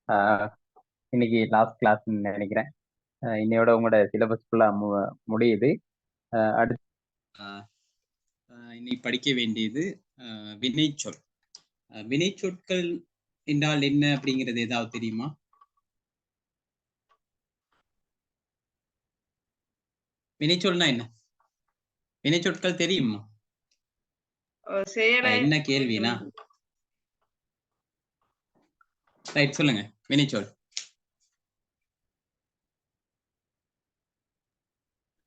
ஆஹ் இன்னைக்கு லாஸ்ட் கிளாஸ்ன்னு நினைக்கிறேன். இன்னையோட உங்களோட சிலபஸ் ஃபுல்லா முடியுது. அடுத்து இன்னைக்கு படிக்க வேண்டியது வினைச்சொல். வினைச்சொற்கள் என்றால் என்ன அப்படிங்கிறது ஏதாவது தெரியுமா? வினைச்சொல்னா என்ன? வினைச்சொற்கள் தெரியுமா? என்ன கேள்வினா ரைட், சொல்லுங்க. வினைச்சொல்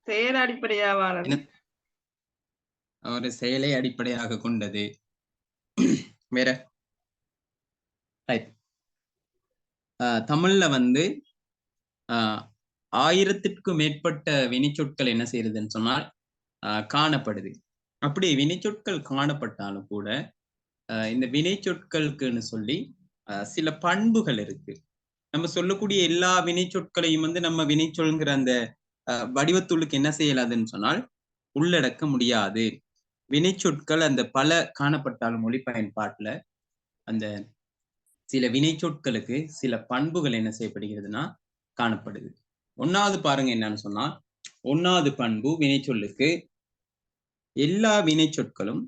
செயல் அடிப்படையாவானது, ஒரு செயலை அடிப்படையாக கொண்டது. வேற ரைட். தமிழ்ல வந்து 1000த்திற்கும் மேற்பட்ட வினைச்சொற்கள் என்ன செய்யறதுன்னு சொன்னால் காணப்படுது. அப்படி வினைச்சொற்கள் காணப்பட்டாலும் கூட இந்த வினைச்சொற்களுக்குன்னு சொல்லி சில பண்புகள் இருக்கு. நம்ம சொல்லக்கூடிய எல்லா வினைச்சொற்களையும் வந்து நம்ம வினைச்சொல்ங்கிற அந்த வடிவத்துள்ளுக்கு என்ன செய்யலாதுன்னு சொன்னால் உள்ளடக்க முடியாது. வினைச்சொற்கள் அந்த பல காணப்பட்டாலும் மொழி பயன்பாட்டுல அந்த சில வினைச்சொற்களுக்கு சில பண்புகள் என்ன செய்யப்படுகிறதுனா காணப்படுது. ஒன்னாவது பாருங்க என்னன்னு சொன்னா, ஒன்னாவது பண்பு வினைச்சொல்லுக்கு எல்லா வினைச்சொற்களும்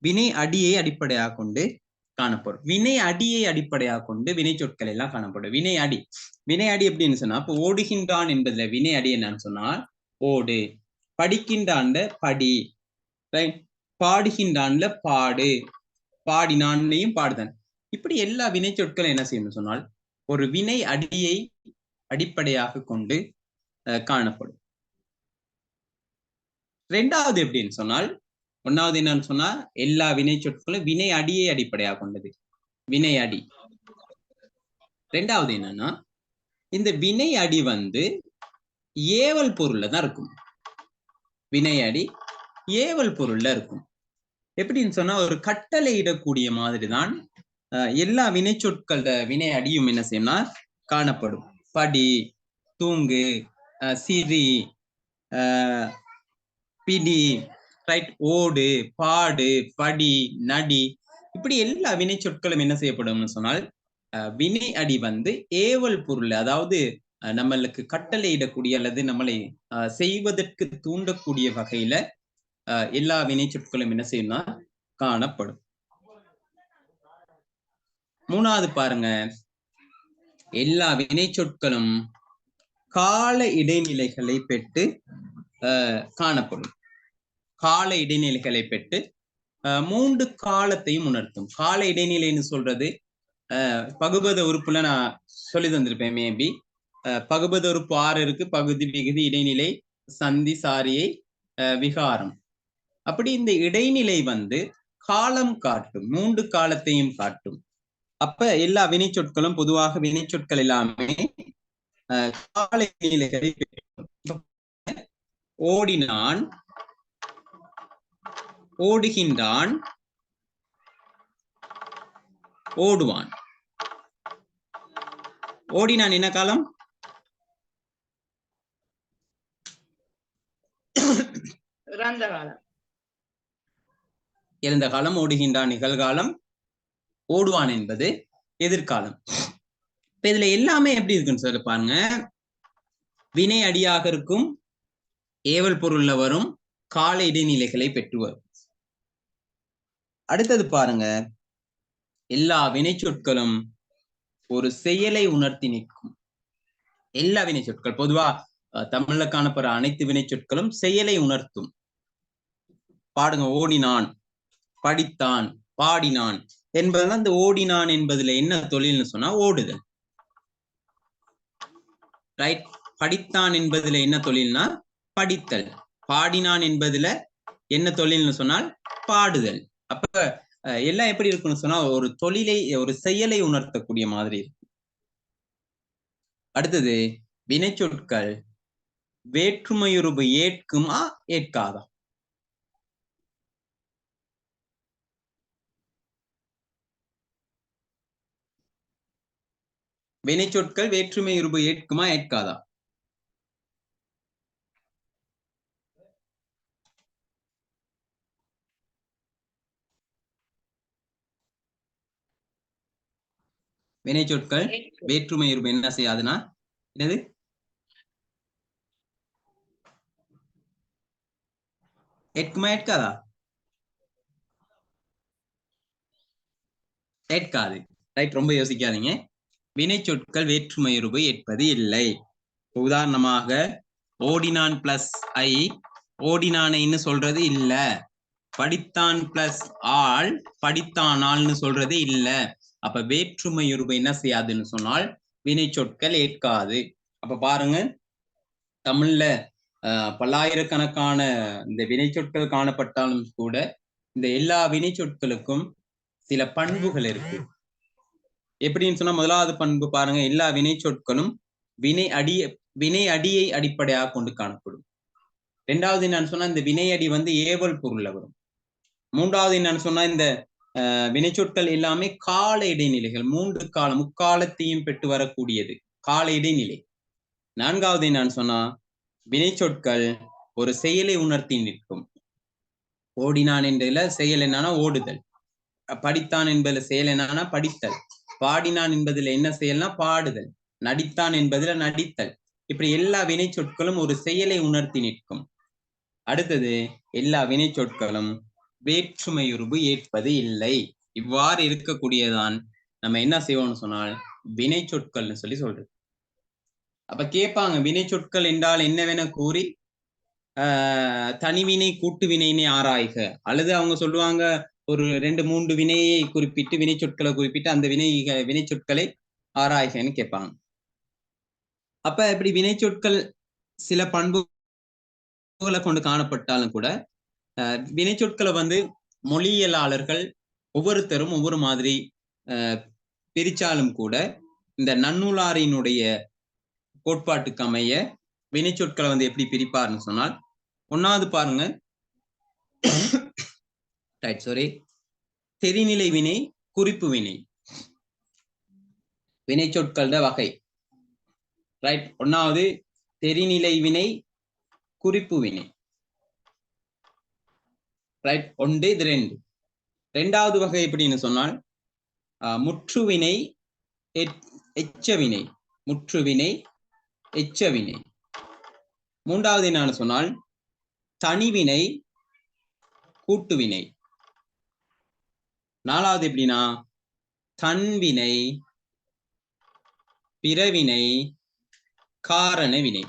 வினை அடியை அடிப்படையாக கொண்டு காணப்படும். வினை அடியை அடிப்படையாக கொண்டு வினைச்சொற்கள் எல்லாம் காணப்படும். வினை அடி அப்படின்னு சொன்னா, இப்போ ஓடுகின்றான் என்பதுல வினை அடி என்னன்னு சொன்னா ஓடு, படிக்கின்றான்ல படி, பாடுகின்றான்ல பாடு, பாடினான்லையும் பாடுதன். இப்படி எல்லா வினைச்சொற்களும் என்ன செய்யணும்னு சொன்னால் ஒரு வினை அடியை அடிப்படையாக கொண்டு காணப்படும். ரெண்டாவது எப்படின்னு சொன்னால், ஒன்னாவது என்னன்னு சொன்னா எல்லா வினைச்சொற்களும் வினை அடியை அடிப்படையாக கொண்டது, வினை அடி. ரெண்டாவது என்னன்னா இந்த வினை அடி வந்து ஏவல் பொருள்ல தான் இருக்கும். வினை அடி ஏவல் பொருள்ல இருக்கும். எப்படின்னு சொன்னா ஒரு கட்டளை இடக்கூடிய மாதிரிதான் எல்லா வினைச்சொற்கள வினை அடியும் என்ன செய்யும்னா காணப்படும். படி, தூங்கு, சிரி, பிடி, ரைட், ஓடு, பாடு, படி, நடி, இப்படி எல்லா வினைச்சொற்களும் என்ன செய்யப்படும்னு சொன்னால் வினை அடி வந்து ஏவல் பொருள், அதாவது நம்மளுக்கு கட்டளை இடக்கூடிய அல்லது நம்மளை செய்வதற்கு தூண்டக்கூடிய வகையில எல்லா வினைச்சொற்களும் என்ன செய்யணும்னா காணப்படும். மூணாவது பாருங்க, எல்லா வினைச்சொற்களும் கால இடைநிலைகளை பெற்று காணப்படும். கால இடைநிலைகளை பெற்று 3 காலத்தையும் உணர்த்தும். கால இடைநிலைன்னு சொல்றது பகுபத உறுப்புல நான் சொல்லி தந்திருப்பேன். மேபி பகுபத உறுப்பு 6 இருக்கு. பகுதி, விகுதி, இடைநிலை, சந்தி, சாரியை, விகாரம். அப்படி இந்த இடைநிலை வந்து காலம் காட்டும், 3 காலத்தையும் காட்டும். அப்ப எல்லா வினைச்சொற்களும் பொதுவாக வினைச்சொற்கள் எல்லாமே கால இடைநிலைகளை பெற்றும். ஓடினான், ஓடுகின்றான், ஓடுவான். ஓடினான் என்ன காலம்? இறந்த காலம். இறந்த காலம். ஓடுகின்றான் நிகழ்காலம். ஓடுவான் என்பது எதிர்காலம். இப்ப இதுல எல்லாமே எப்படி இருக்குன்னு சொல்லி பாருங்க. வினை அடியாக இருக்கும், ஏவல் பொருள்ல வரும், கால இடைநிலைகளை பெற்று வரும். அடுத்தது பாருங்க, எல்லா வினைச்சொற்களும் ஒரு செயலை உணர்த்தி நிற்கும். எல்லா வினைச்சொற்கள் பொதுவா தமிழ்ல காணப்படுற அனைத்து வினைச்சொற்களும் செயலை உணர்த்தும். பாடுங்க, ஓடினான், படித்தான், பாடினான் என்பதெல்லாம் இந்த ஓடினான் என்பதுல என்ன தொழில்னு சொன்னா ஓடுதல். ரைட். படித்தான் என்பதுல என்ன தொழில்னா படித்தல். பாடினான் என்பதுல என்ன தொழில்னு சொன்னால் பாடுதல். அப்ப எல்லாம் எப்படி இருக்குன்னு சொன்னா ஒரு தொழிலை, ஒரு செயலை உணர்த்தக்கூடிய மாதிரி இருக்கு. அடுத்தது வினைச்சொற்கள் வேற்றுமையுருபு ஏற்குமா ஏற்காதா? வினைச்சொற்கள் வேற்றுமையுருபு ஏற்குமா ஏற்காதா? வினை சொற்கள் வேற்றுமை உருபு என்ன செய்யாதுன்னா என்னது ஏற்குமா ஏற்காதா ஏற்காது ரைட் ரொம்ப யோசிக்காதீங்க வினை சொற்கள் வேற்றுமை உருபு ஏற்பது இல்லை உதாரணமாக ஓடினான் பிளஸ் ஐ ஓடினானைன்னு சொல்றது இல்ல படித்தான் பிளஸ் ஆள் படித்தானால்னு சொல்றது இல்ல அப்ப வேற்றுமை உருபு என்ன செய்யாதுன்னு சொன்னால் வினை சொற்கள் ஏற்காது அப்ப பாருங்க தமிழ்ல பல்லாயிரக்கணக்கான இந்த வினை சொற்கள் காணப்பட்டாலும் கூட இந்த எல்லா வினை சொற்களுக்கும் சில பண்புகள் இருக்கு எப்படின்னு சொன்னா முதலாவது பண்பு பாருங்க எல்லா வினை சொற்களும் வினை அடியை அடிப்படையாக கொண்டு காணப்படும் ரெண்டாவது என்னன்னு சொன்னா இந்த வினையடி வந்து ஏவல் பொருள்ல வரும் மூன்றாவது என்னன்னு சொன்னா இந்த வினைச்சொற்கள் எல்லாமே கால இடைநிலைகள் 3 காலம் முக்காலத்தையும் பெற்று வரக்கூடியது கால இடைநிலை நான்காவது என்னன்னு சொன்னா வினைச்சொற்கள் ஒரு செயலை உணர்த்தி நிற்கும் ஓடினான் என்பதுல செயல் என்னன்னா ஓடுதல் படித்தான் என்பதுல செயல் என்னன்னா படித்தல் பாடினான் என்பதுல என்ன செயல்னா பாடுதல் நடித்தான் என்பதுல நடித்தல் இப்படி எல்லா வினை சொற்களும் ஒரு செயலை உணர்த்தி நிற்கும் அடுத்தது எல்லா வினை சொற்களும் வேற்றுமையுருபு ஏற்பது இல்லை இவ்வாறு இருக்கக்கூடியதான் நம்ம என்ன செய்வோம்னு சொன்னால் வினை சொற்கள்னு சொல்லி சொல்றது அப்ப கேட்பாங்க வினை சொற்கள் என்றால் என்னவென கூறி தனிவினை கூட்டு வினையினை ஆராய்க அல்லது அவங்க சொல்லுவாங்க ஒரு 2-3 வினையை குறிப்பிட்டு வினை சொற்களை குறிப்பிட்டு அந்த வினை சொற்களை ஆராய்கன்னு கேட்பாங்க அப்ப இப்படி வினை சொற்கள் சில பண்புகளை கொண்டு காணப்பட்டாலும் கூட வினை சொற்களை வந்து மொழியியலாளர்கள் ஒவ்வொருத்தரும் ஒவ்வொரு மாதிரி பிரிச்சாலும் கூட இந்த நன்னூலாரினுடைய கோட்பாட்டுக்கு அமைய வினை சொற்களை வந்து எப்படி பிரிப்பாருன்னு சொன்னால் ஒன்னாவது பாருங்க தெரிநிலை வினை குறிப்பு வினை வினை சொற்கள வகை ரைட் ஒன்னாவது தெரிநிலை வினை குறிப்பு வினை ரைட் 1 இது 2 ரெண்டாவது வகை எப்படின்னு சொன்னால் முற்றுவினை எச்சவினை முற்றுவினை எச்சவினை மூன்றாவது என்னன்னு சொன்னால் தனிவினை கூட்டுவினை நாலாவது எப்படின்னா தன்வினை பிறவினை காரண வினை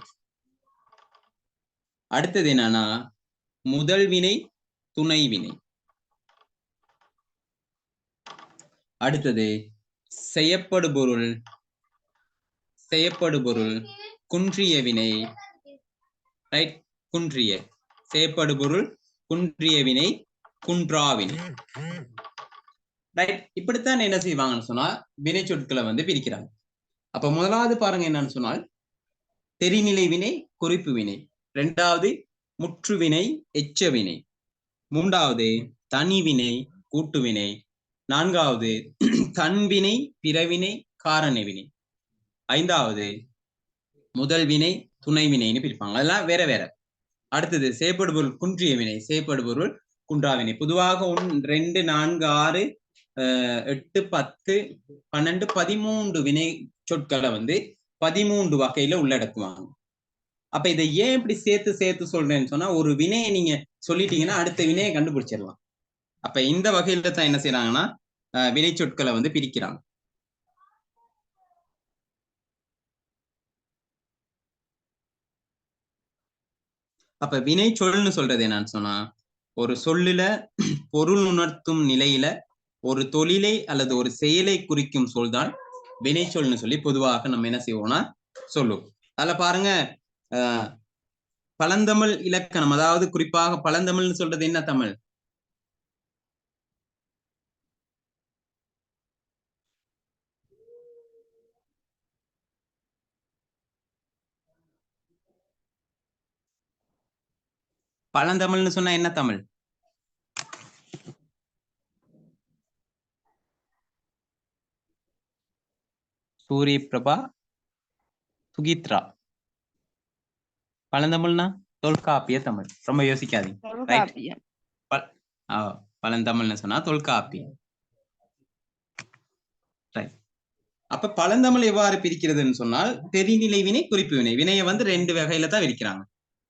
அடுத்தது என்னன்னா முதல் வினை துணை வினை அடுத்தது செய்யப்படுபொருள் குன்றிய வினை ரைட் குன்றிய செய்யப்படுபொருள் குன்றிய வினை குன்றாவினை ரைட் இப்படித்தான் என்ன செய்வாங்கன்னு சொன்னா வினை சொற்களை வந்து பிரிக்கிறாங்க அப்ப முதலாவது பாருங்க என்னன்னு சொன்னால் தெரிநிலை வினை குறிப்பு வினை இரண்டாவது முற்றுவினை எச்சவினை மூன்றாவது தனிவினை கூட்டுவினை நான்காவது தன்வினை பிறவினை காரண வினை ஐந்தாவது முதல் வினை துணை வினைன்னு பிரிப்பாங்க அதெல்லாம் வேற வேற அடுத்தது செய்யப்படுபொருள் குன்றிய வினை செய்யப்படுபொருள் குன்றாவினை பொதுவாக 1 2 4 6 8 10 12 13 வினை சொற்களை வந்து 13 வகையில உள்ளடக்குவாங்க அப்ப இதை ஏன் இப்படி சேர்த்து சொல்றேன்னு சொன்னா ஒரு வினையை நீங்க சொல்லிட்டீங்கன்னா அடுத்த வினையை கண்டுபிடிச்சிடலாம் அப்ப இந்த வகையில தான் என்ன செய்யறாங்கன்னா வினை சொற்களை வந்து பிரிக்கிறாங்க அப்ப வினை சொல்னு சொல்றது என்னன்னு சொன்னா ஒரு சொல்லுல பொருள் உணர்த்தும் நிலையில ஒரு தொழிலை அல்லது ஒரு செயலை குறிக்கும் சொல்தான் வினை சொல்னு சொல்லி பொதுவாக நம்ம என்ன செய்வோம்னா சொல்லுவோம் அதுல பாருங்க பழந்தமிழ் இலக்கணம் அதாவது குறிப்பாக பழந்தமிழ்னு சொல்றது என்ன தமிழ் பழந்தமிழ்னு சொன்னா என்ன தமிழ் சூரிய பிரபா சுகித்ரா பழந்தமிழ்னா தொல்காப்பிய தமிழ் ரொம்ப யோசிக்காதீங்க பழந்தமிழ்னு சொன்னா தொல்காப்பியம் அப்ப பழந்தமிழ் எவ்வாறு பிரிக்கிறதுன்னு சொன்னால் தெரிநிலை வினை குறிப்பு வினை. வினையை வந்து 2 வகையில தான் விரிக்கிறாங்க.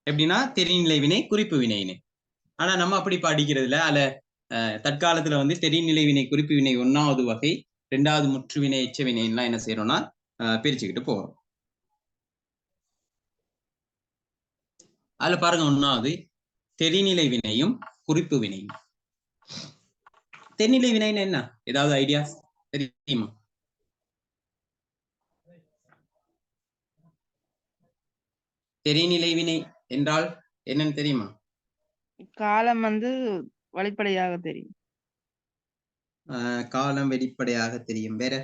எப்படின்னா தெரிநிலை வினை குறிப்பு வினைன்னு. ஆனா நம்ம அப்படி படிக்கிறதுல அதுல தற்காலத்துல வந்து தெரிநிலை வினை குறிப்பு வினை 1வது வகை, 2வது முற்று வினை எச்ச வினைலாம் என்ன செய்யறோம்னா பிரிச்சுக்கிட்டு போறோம். அதுல பாருங்க 1வது தெரிநிலை வினையும் குறிப்பு வினையும். தெரிநிலை வினைன்னு என்ன? ஏதாவது ஐடியா தெரியுமா? தெரிநிலை வினை என்றால் என்னன்னு தெரியுமா? காலம் வந்து வெளிப்படையாக தெரியும். காலம் வெளிப்படையாக தெரியும். வேற?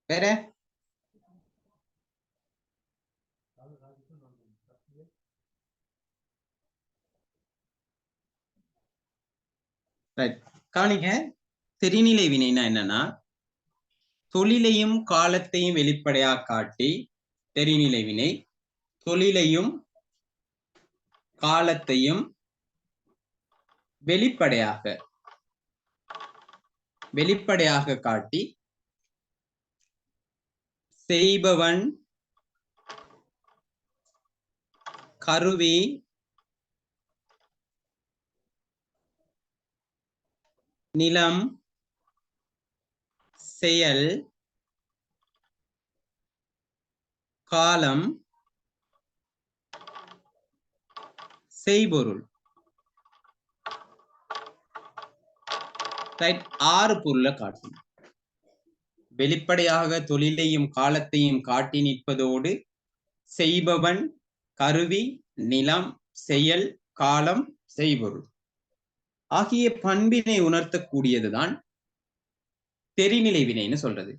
வேற? கவனிங்க, தெரிநிலை வினைனா என்னன்னா தொழிலையும் காலத்தையும் வெளிப்படையாக காட்டி தெரிநிலை வினை, தொழிலையும் காலத்தையும் வெளிப்படையாக காட்டி செய்பவன் கருவி நிலம் செயல் காலம் செய்பொருள். 6 பொருளை காட்டும். வெளிப்படையாக தொழிலையும் காலத்தையும் காட்டி நிற்பதோடு செய்பவன் கருவி நிலம் செயல் காலம் செய்பொருள் ஆகிய பண்பினை உணர்த்தக்கூடியதுதான் தெரிநிலை வினைன்னு சொல்றது.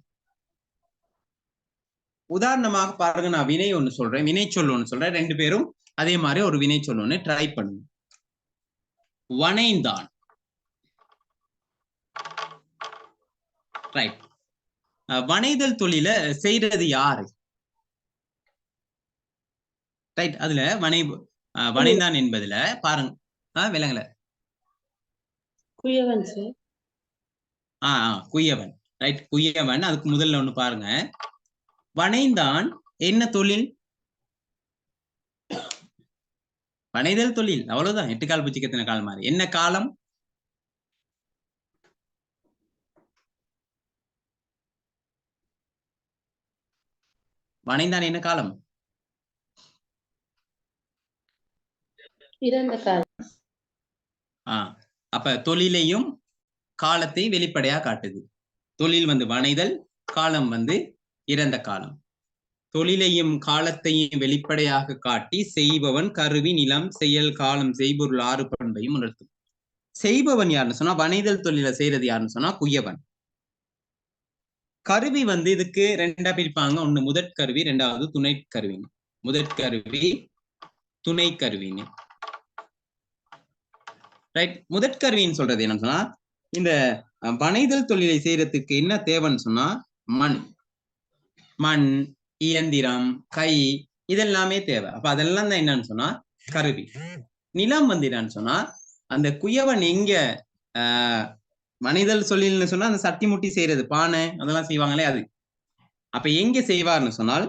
உதாரணமாக பாருங்க, நான் வினை ஒண்ணு சொல்றேன், வினை சொல் ஒண்ணு சொல்றேன். 2 பேரும் அதே மாதிரி ஒரு வினை சொல் ஒண்ணு ட்ரை பண்ணுங்க. வனைந்தான். ரைட். வனைதல் தொழில செய்யறது யாரு? ரைட். அதுல வனைந்தான் என்பதுல பாருங்க, விலங்கல குயவன் சார். குயவன். ரைட், குயவன். அதுக்கு முதல்ல ஒண்ணு பாருங்க, வனைந்தான் என்ன தொழில்? வனைதல் தொழில், அவ்வளவுதான். 8 கால் பூச்சி கத்தின கால் மாதிரி. என்ன காலம்? வனைந்தான் என்ன காலம்? இறந்த காலம். அப்ப தொழிலையும் காலத்தையும் வெளிப்படையா காட்டுது. தொழில் வந்து வனைதல், காலம் வந்து இறந்த காலம். தொழிலையும் காலத்தையும் வெளிப்படையாக காட்டி செய்பவன் கருவி நிலம் செயல் காலம் செய்பொருள் 6 பண்பையும் உணர்த்தும். செய்பவன் யாருன்னு சொன்னா வனைதல் தொழில செய்யறது யாருன்னு சொன்னா குயவன். கருவி வந்து இதுக்கு 2ஆ பிரிப்பாங்க. ஒண்ணு முதற்கருவி, 2வது துணை கருவின்னு. முதற்கருவி துணை கருவின்னு. ரைட். முதற்கருவின்னு சொல்றது என்னன்னு சொன்னா இந்த வனைதல் தொழிலை செய்யறதுக்கு என்ன தேவைன்னு சொன்னா மண் இயந்திரம் கை இதெல்லாமே தேவை. அப்ப அதெல்லாம் தான் என்னன்னு சொன்னா கருவி. நிலம் வந்து என்னன்னு சொன்னா அந்த குயவன் எங்க வனைதல் தொழில்னு சொன்னா அந்த சட்டி முட்டி செய்யறது, பானை அதெல்லாம் செய்வாங்களே அது. அப்ப எங்க செய்வார்னு சொன்னால்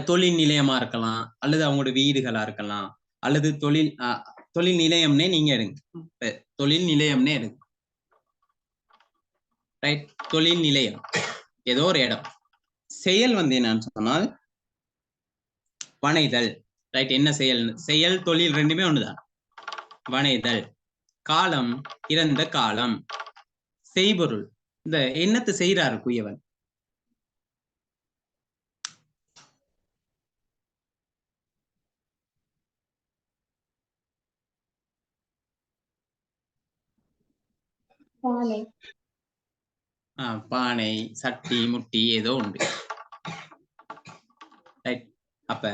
தொழில் நிலையமா இருக்கலாம், அல்லது அவங்களோட வீடுகளா இருக்கலாம், அல்லது தொழில் நிலையம்னே நீங்க எடுங்க. தொழில் நிலையம்னே எடுங்க. ரைட். தொழில் நிலையம் ஏதோ ஒரு இடம். செயல் வந்து என்னன்னு சொன்னால் வனைதல். ரைட். என்ன செயல்? செயல் தொழில் 2மே ஒண்ணுதான். வனைதல். காலம் இறந்த காலம். செய்பொருள் இந்த என்னத்தை செய்யறாரு குயவன்? பானை சட்டி முட்டி ஏதோ உண்டு. அப்ப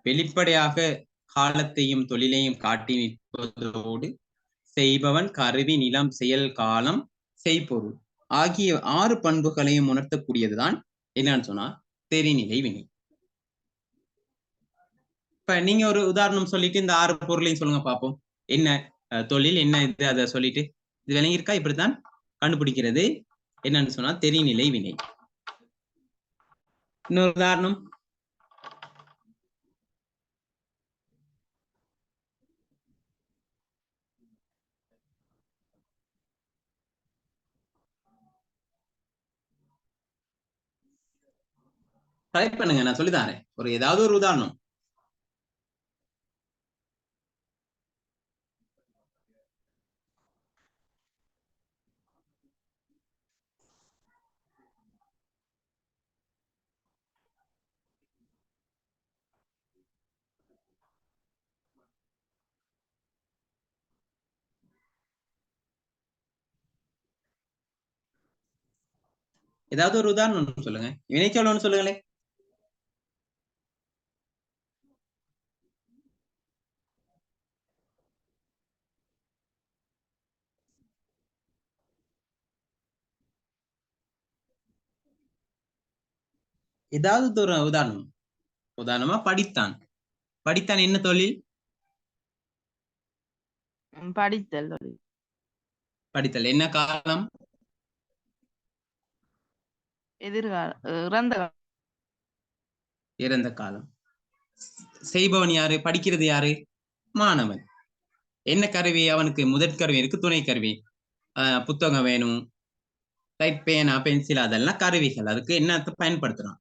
வெளிப்படையாக காலத்தையும் தொழிலையும் காட்டி நிற்பதோடு செய்பவன், கருவி, நிலம், செயல், காலம், செய்பொருள் ஆகிய 6 பண்புகளையும் உணர்த்தக்கூடியதுதான் என்னன்னு சொன்னா தெரிநிலை வினை. இப்ப நீங்க ஒரு உதாரணம் சொல்லிட்டு இந்த 6 பொருளையும் சொல்லுங்க பார்ப்போம். என்ன தொழில், என்ன இது, அதை சொல்லிட்டு இது விளங்கியிருக்கா? இப்படித்தான் கண்டுபிடிக்கிறது என்னன்னு சொன்னா தெரிநிலை வினை. இன்னொரு உதாரணம். டைப் பண்ணுங்க, நான் சொல்லித்தாரேன். ஏதாவது ஒரு உதாரணம். ஏதாவது ஒரு உதாரணம் சொல்லுங்க. வினைச்சொல் ஒன்று சொல்லுங்களேன். ஏதாவது ஒரு உதாரணம். உதாரணமா படித்தான். படித்தான் என்ன தொழில்? படித்தல் தொழில். படித்தல் என்ன காலம்? எதிர்காலம், இறந்த காலம். இறந்த காலம். செய்பவன் யாரு? படிக்கிறது யாரு? மாணவன். என்ன கருவி அவனுக்கு? முதற்கருவி இருக்கு, துணை கருவி. புத்தகம் வேணும், ரைட், பேனா, பென்சில், அதெல்லாம் கருவிகள். அதுக்கு என்னத்தை பயன்படுத்துறான்?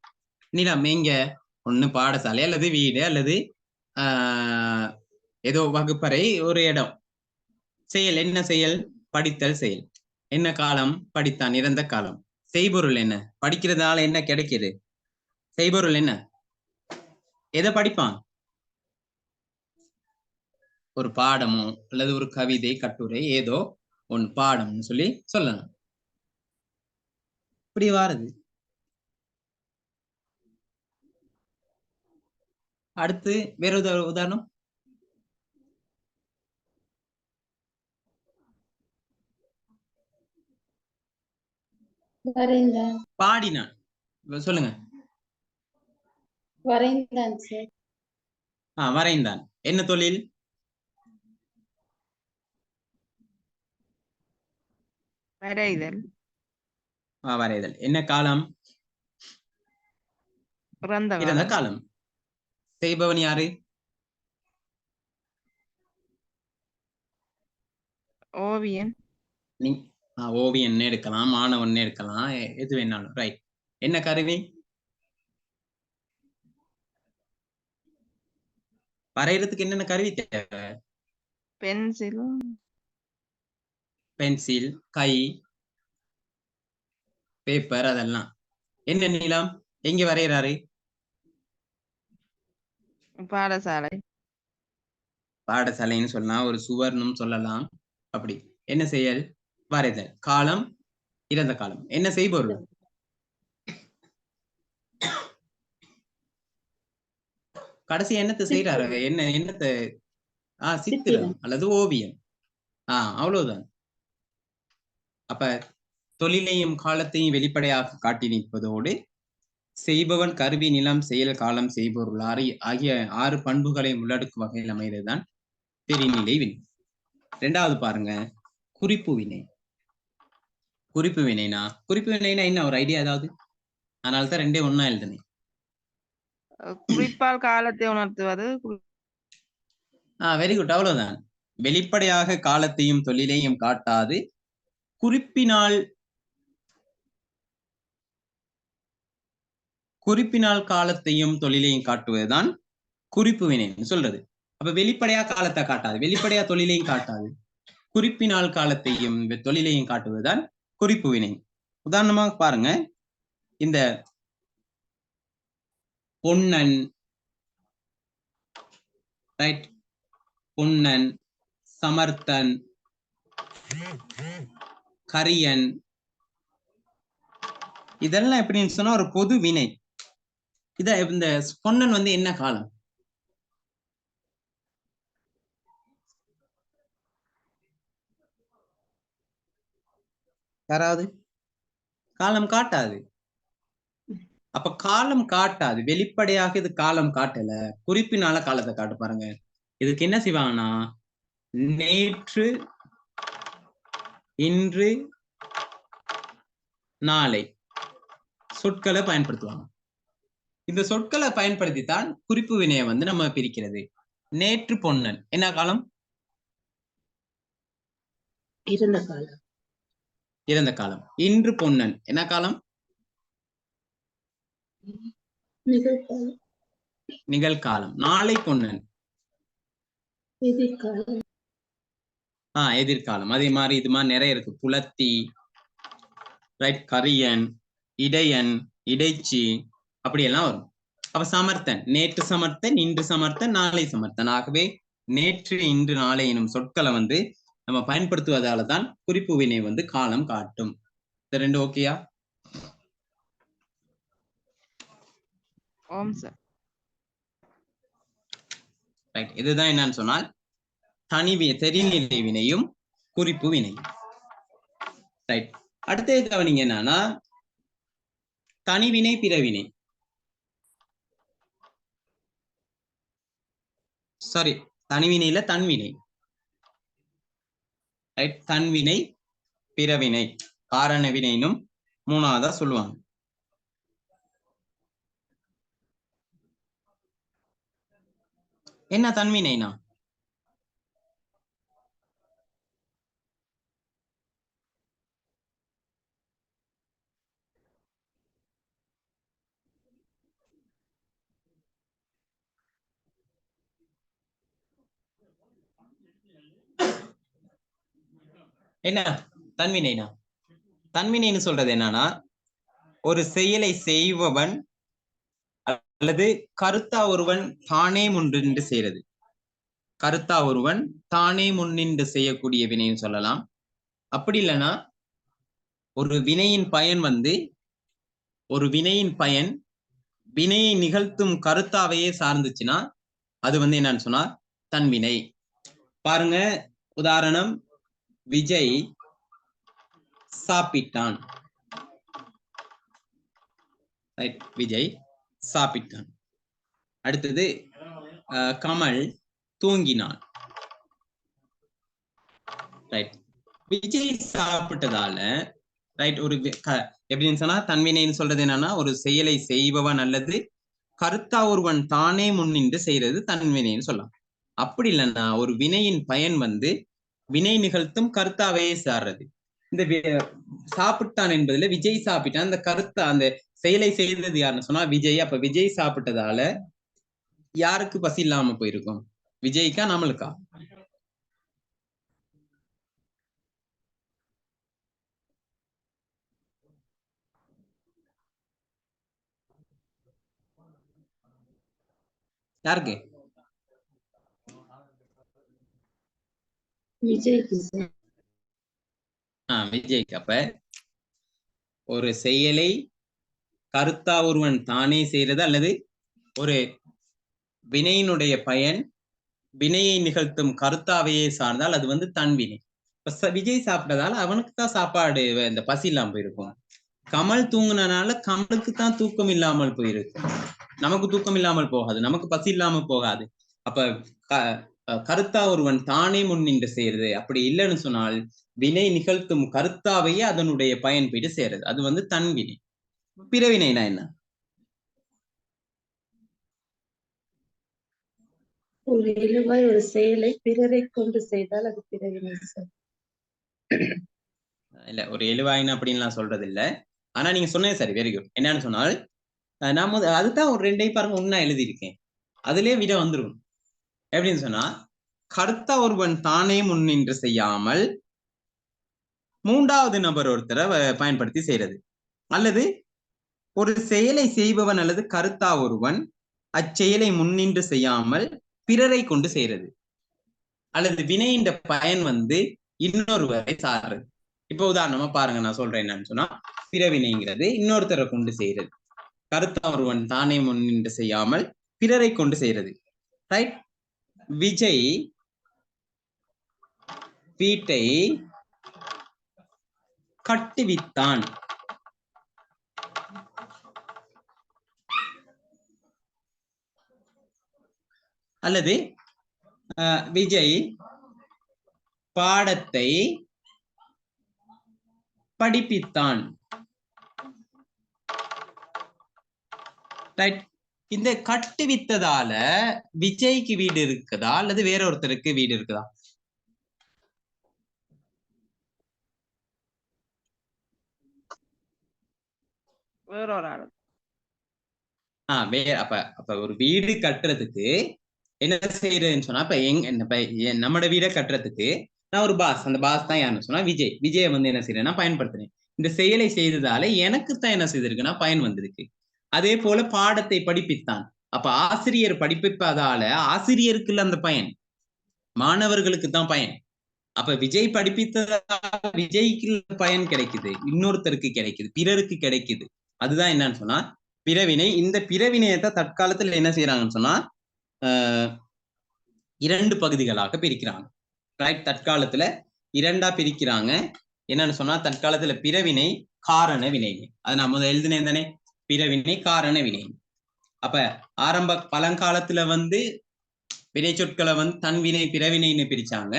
நிலம் எங்க? ஒண்ணு பாடசாலை அல்லது வீடு அல்லது ஏதோ வகுப்பறை, ஒரு இடம். செயல் என்ன செயல்? படித்தல் செயல். என்ன காலம்? படித்தான், இறந்த காலம். செய்பொருள் என்ன? படிக்கிறதால என்ன கிடைக்குது? செய்பொருள் என்ன? எதை படிப்பான்? ஒரு பாடமோ அல்லது ஒரு கவிதை, கட்டுரை, ஏதோ ஒன்று பாடம்னு சொல்லி சொல்லணும். இப்படி வாருது. அடுத்து வேற உதாரணம். பாடினான். சொல்லுங்க. வரைந்தான் சார். வரைந்தான் என்ன தொழில்? வரைதல். வரைதல் என்ன காலம்? இறந்த காலம். செய்பவன் யாரு? ஓவியன். ஓவியன் எடுக்கலாம், மாணவன் எடுக்கலாம், எது வேணாலும். ரைட். என்ன கருவி? வரைகிறதுக்கு என்னென்ன கருவி தேவை? பென்சில், பென்சில், கை, பேப்பர், அதெல்லாம். என்ன நீளம்? எங்க வரைகிறாரு? பாடசாலை. பாடசாலைன்னு சொல்லலாம், ஒரு சுவர்னும் சொல்லலாம். அப்படி என்ன செயல்? வரைதல். காலம் இறந்த காலம். என்ன செய்பொருள்? கடைசி என்னத்தை செய்யறாரு? என்னத்தை? சித்திரம் அல்லது ஓவியம். அவ்வளவுதான். அப்ப தொழிலையும் காலத்தையும் வெளிப்படையாக காட்டி நிற்பதோடு செய்பவன், கருவி, நிலம், செயல், காலம், செய்பொருள் ஆகிய 6 பண்புகளை உள்ளடக்கும் வகையில் அமைவதுதான் தெரிநிலை வினை. 2வது பாருங்க, குறிப்பு வினை. குறிப்பு வினைனா என்ன? ஒரு ஐடியா ஏதாவது? அதனால்தான் 2 ஒண்ணா எழுதுனேன். குறிப்பால் காலத்தை உணர்த்துவது. Very good. அவ்வளவுதான். வெளிப்படையாக காலத்தையும் தொழிலையும் காட்டாது குறிப்பினால் காலத்தையும் தொழிலையும் காட்டுவதுதான் குறிப்பு வினைன்னு சொல்றது. அப்ப வெளிப்படையா காலத்தை காட்டாது, வெளிப்படையா தொழிலையும் காட்டாது, குறிப்பினால் காலத்தையும் தொழிலையும் காட்டுவதுதான் குறிப்பு வினை. உதாரணமாக பாருங்க, இந்த பொன்னன், ரைட், பொன்னன், சமர்த்தன், கரியன், இதெல்லாம் எப்படின்னு சொன்னா ஒரு பொது வினை. இந்த பொன்னன் என்ன காலம்? யாராவது? காலம் காட்டாது. அப்ப காலம் காட்டாது, வெளிப்படையாக இது காலம் காட்டல, குறிப்பினால காலத்தை காட்டு. பாருங்க, இதுக்கு என்ன செய்வாங்கன்னா நேற்று, இன்று, நாளை சொற்களை பயன்படுத்துவாங்க. இந்த சொற்களை பயன்படுத்தித்தான் குறிப்பு வினையை வந்து நம்ம பிரிக்கிறது. நேற்று பொன்னன் என்ன காலம்? இறந்த காலம். இறந்த காலம். இன்று பொன்னன் என்ன காலம்? நிகழ்காலம். நிகழ்காலம். நாளை பொன்னன் எதிர்காலம். எதிர்காலம். அதே மாதிரி இது மாதிரி நிறைய இருக்கு. புலத்தி, ரைட், கரியன், இடையன், இடைச்சி, அப்படியெல்லாம் வரும். அப்ப சமர்த்தன், நேற்று சமர்த்தன், இன்று சமர்த்தன், நாளை சமர்த்தன். ஆகவே நேற்று, இன்று, நாளை எனும் சொற்களை வந்து நம்ம பயன்படுத்துவதால தான் குறிப்பு வினை வந்து காலம் காட்டும். இது ரெண்டு ஓகேயா? ஓம் சார். ரைட். இதுதான் என்னன்னு சொன்னால் தெரிநிலை வினையும் குறிப்பு வினையும். ரைட். அடுத்த கவனிங்க என்னன்னா தனிவினை பிறவினை. சாரி, தனிவினையில தன்வினை. ரைட். தன்வினை பிறவினை காரண வினைனும் மூணாவதா சொல்லுவாங்க. என்ன தன்வினைனா? என்ன தன்வினைனா? தன்வினைன்னு சொல்றது என்னன்னா ஒரு செயலை செய்பவன் அல்லது கருத்தா ஒருவன் தானே முன்னின்று செய்யறது. கருத்தா ஒருவன் தானே முன்னின்று செய்யக்கூடிய வினைன்னு சொல்லலாம். அப்படி இல்லைன்னா ஒரு வினையின் பயன் வந்து ஒரு வினையின் பயன் வினையை நிகழ்த்தும் கருத்தாவையே சார்ந்துச்சுன்னா அது வந்து என்னன்னு சொன்னா தன்வினை. பாருங்க, உதாரணம், விஜய் சாப்பிட்டான். விஜய் சாப்பிட்டான். அடுத்தது கமல் தூங்கினான். ரைட். விஜய் சாப்பிட்டதால ரைட் ஒரு எப்படின்னு சொன்னா தன்வினைன்னு சொல்றது என்னன்னா ஒரு செயலை செய்பவன் அல்லது கருத்தா ஒருவன் தானே முன்னின்று செய்யறது தன்வினைன்னு சொல்லலாம். அப்படி இல்லைன்னா ஒரு வினையின் பயன் வந்து வினை நிகழ்த்தும் கருத்தாவையே சார்றது. இந்த சாப்பிட்டான் என்பதுல விஜய் சாப்பிட்டான், அந்த கருத்தா அந்த செயலை செய்தது யாருன்னு சொன்னா விஜய். அப்ப விஜய் சாப்பிட்டதால யாருக்கு பசி இல்லாம போயிருக்கும்? விஜய்க்கா நம்மளுக்கா? யாருக்கு? விஜய்க்கு. விஜய்க்கு. அப்ப ஒரு செயலை கருத்தா ஒருவன் தானே செய்யறது அல்லது ஒரு வினையினுடைய பயன் வினையை நிகழ்த்தும் கருத்தாவையே சார்ந்தால் அது வந்து தன்வினை. இப்ப விஜய் சாப்பிட்டதால அவனுக்கு தான் சாப்பாடு இந்த பசி இல்லாம போயிருக்கும். கமல் தூங்குனனால கமலுக்கு தான் தூக்கம் இல்லாமல் போயிருக்கு. நமக்கு தூக்கம் இல்லாமல் போகாது, நமக்கு பசி இல்லாம போகாது. அப்ப கருத்தா ஒருவன் தானே முன்னின்று செய்யறது. அப்படி இல்லைன்னு சொன்னால் வினை நிகழ்த்தும் கருத்தாவையே அதனுடைய பயன் போயிட்டு செய்யறது, அது வந்து தன்வினை. பிறவினைனா என்ன? ஒரு இழுவாய் ஒரு செயலை பிறரை கொண்டு செய்தால் அது பிறவினை. இல்ல, ஒரு எழுவாயின்னு அப்படின்லாம் சொல்றது இல்ல. ஆனா நீங்க சொன்னது சரி, வெரி குட். என்னன்னு சொன்னால் நாம அதுதான் ஒரு ரெண்டையும் பாருங்க ஒன்னா எழுதியிருக்கேன், அதுலயே விட வந்துடும். எப்படின்னு சொன்னா கருத்தா ஒருவன் தானே முன்னின்று செய்யாமல் மூன்றாவது நபர் ஒருத்தரை பயன்படுத்தி செய்யறது, அல்லது ஒரு செயலை செய்பவன் அல்லது கருத்தா ஒருவன் அச்செயலை முன்னின்று செய்யாமல் பிறரை கொண்டு செய்யறது, அல்லது வினையின் பயன் வந்து இன்னொருவரை சார்றது. இப்ப உதாரணமா பாருங்க, நான் சொல்றேன் என்னன்னு சொன்னா பிறவினைங்கிறது இன்னொருத்தரை கொண்டு செய்யறது, கருத்தா ஒருவன் தானே முன்னின்று செய்யாமல் பிறரை கொண்டு செய்யறது. ரைட். விஜய் வீட்டை கட்டுவித்தான். அல்லது விஜய் பாடத்தை படிப்பித்தான். ரைட். இந்த கட்டுவித்ததால விஜய்க்கு வீடு இருக்குதா அல்லது வேற ஒருத்தருக்கு வீடு இருக்குதா? வேற ஒரு ஆளு. அப்ப ஒரு வீடு கட்டுறதுக்கு என்ன செய்யறதுன்னு சொன்னா, நம்மட வீடை கட்டுறதுக்கு நான் ஒரு பாஸ், அந்த பாஸ் தான் யாருன்னு சொன்னா விஜய். விஜயை வந்து என்ன செய்யறேன்னா பயன்படுத்துறேன். இந்த செயலை செய்ததால எனக்கு தான் என்ன செய்திருக்குன்னா பயன் வந்திருக்கு. அதே போல பாடத்தை படிப்பித்தான். அப்ப ஆசிரியர் படிப்பிப்பதால ஆசிரியருக்கு அந்த பயன், மாணவர்களுக்கு தான் பயன். அப்ப விஜய் படிப்பித்ததால விஜய்க்கு பயன் கிடைக்குது, இன்னொருத்தருக்கு கிடைக்குது, பிறருக்கு கிடைக்குது. அதுதான் என்னன்னு சொன்னா பிறவினை. இந்த பிறவினையத்தான் தற்காலத்துல என்ன செய்யறாங்கன்னு சொன்னா இரண்டு பகுதிகளாக பிரிக்கிறாங்க. ரைட். தற்காலத்துல இரண்டா பிரிக்கிறாங்க. என்னன்னு சொன்னா தற்காலத்துல பிறவினை, காரண வினை. அது நான் முதல் எழுதினேன் தானே, பிறவினை காரண வினை. அப்ப ஆரம்ப பழங்காலத்துல வந்து வினை சொற்களை வந்து தன்வினை பிறவினைன்னு பிரிச்சாங்க.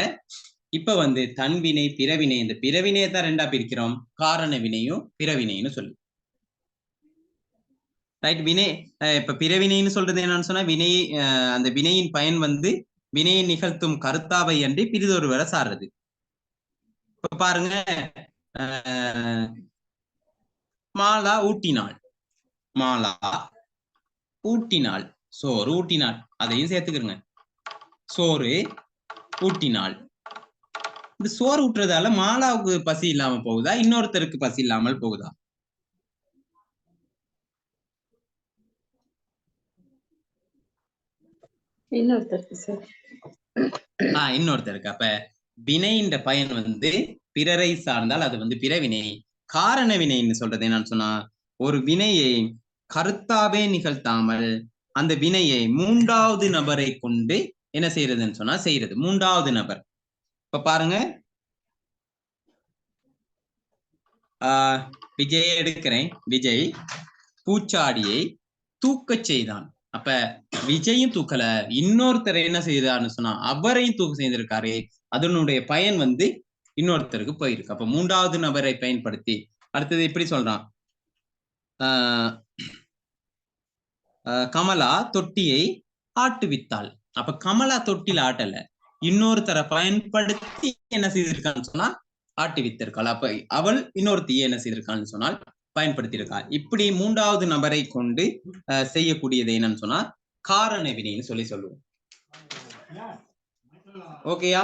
இப்ப வந்து தன்வினை பிறவினை, இந்த பிறவினையை தான் ரெண்டா பிரிக்கிறோம், காரண வினையும் பிறவினைன்னு சொல்லி. ரைட். வினை இப்ப பிறவினைன்னு சொல்றது என்னன்னு சொன்னா வினை, அந்த வினையின் பயன் வந்து வினையை நிகழ்த்தும் கருத்தாவை அன்றி பிரிதொருவரை சார்றது. இப்ப பாருங்க, மாலா ஊட்டினாள், மாலா ஊட்டினாள், சோறு ஊட்டினாள், அதையும் சேர்த்துக்கிறங்க. சோறு ஊட்டினாள். இந்த சோறு ஊட்டுறதால மாலாவுக்கு பசி இல்லாம போகுதா, இன்னொருத்தருக்கு பசி இல்லாமல் போகுதா? இன்னொருத்தருக்கு. அப்ப வினையின் பயன் வந்து பிறரை சார்ந்தால் அது வந்து பிறவினை. காரண வினைன்னு சொல்றது என்னன்னு சொன்னா ஒரு வினையை கருத்தாவே நிகழ்த்தாமல் அந்த வினையை மூன்றாவது நபரை கொண்டு என்ன செய்யறதுன்னு சொன்னா செய்யறது, மூன்றாவது நபர். இப்ப பாருங்க, விஜயை எடுக்கிறேன். விஜய் பூச்சாடியை தூக்கச் செய்தான். அப்ப விஜயும் தூக்கல, இன்னொருத்தரை என்ன செய்தார்னு சொன்னா அவரையும் தூக்க செய்திருக்காரு. அதனுடைய பயன் வந்து இன்னொருத்தருக்கு போயிருக்கு. அப்ப மூன்றாவது நபரை பயன்படுத்தி அடுத்தது இப்படி சொல்றான், கமலா தொட்டியை ஆட்டுவித்தாள். அப்ப கமலா தொட்டில ஆட்டல, இன்னொருத்தரை பயன்படுத்தி என்ன செய்திருக்கான்னு சொன்னா ஆட்டுவித்திருக்காள். அப்ப அவள் இன்னொருத்தையை என்ன செய்திருக்கான்னு சொன்னால் பயன்படுத்தியிருக்காள். இப்படி மூன்றாவது நபரை கொண்டு செய்யக்கூடியது என்னன்னு சொன்னா காரண வினைன்னு சொல்லுவோம். ஓகேயா?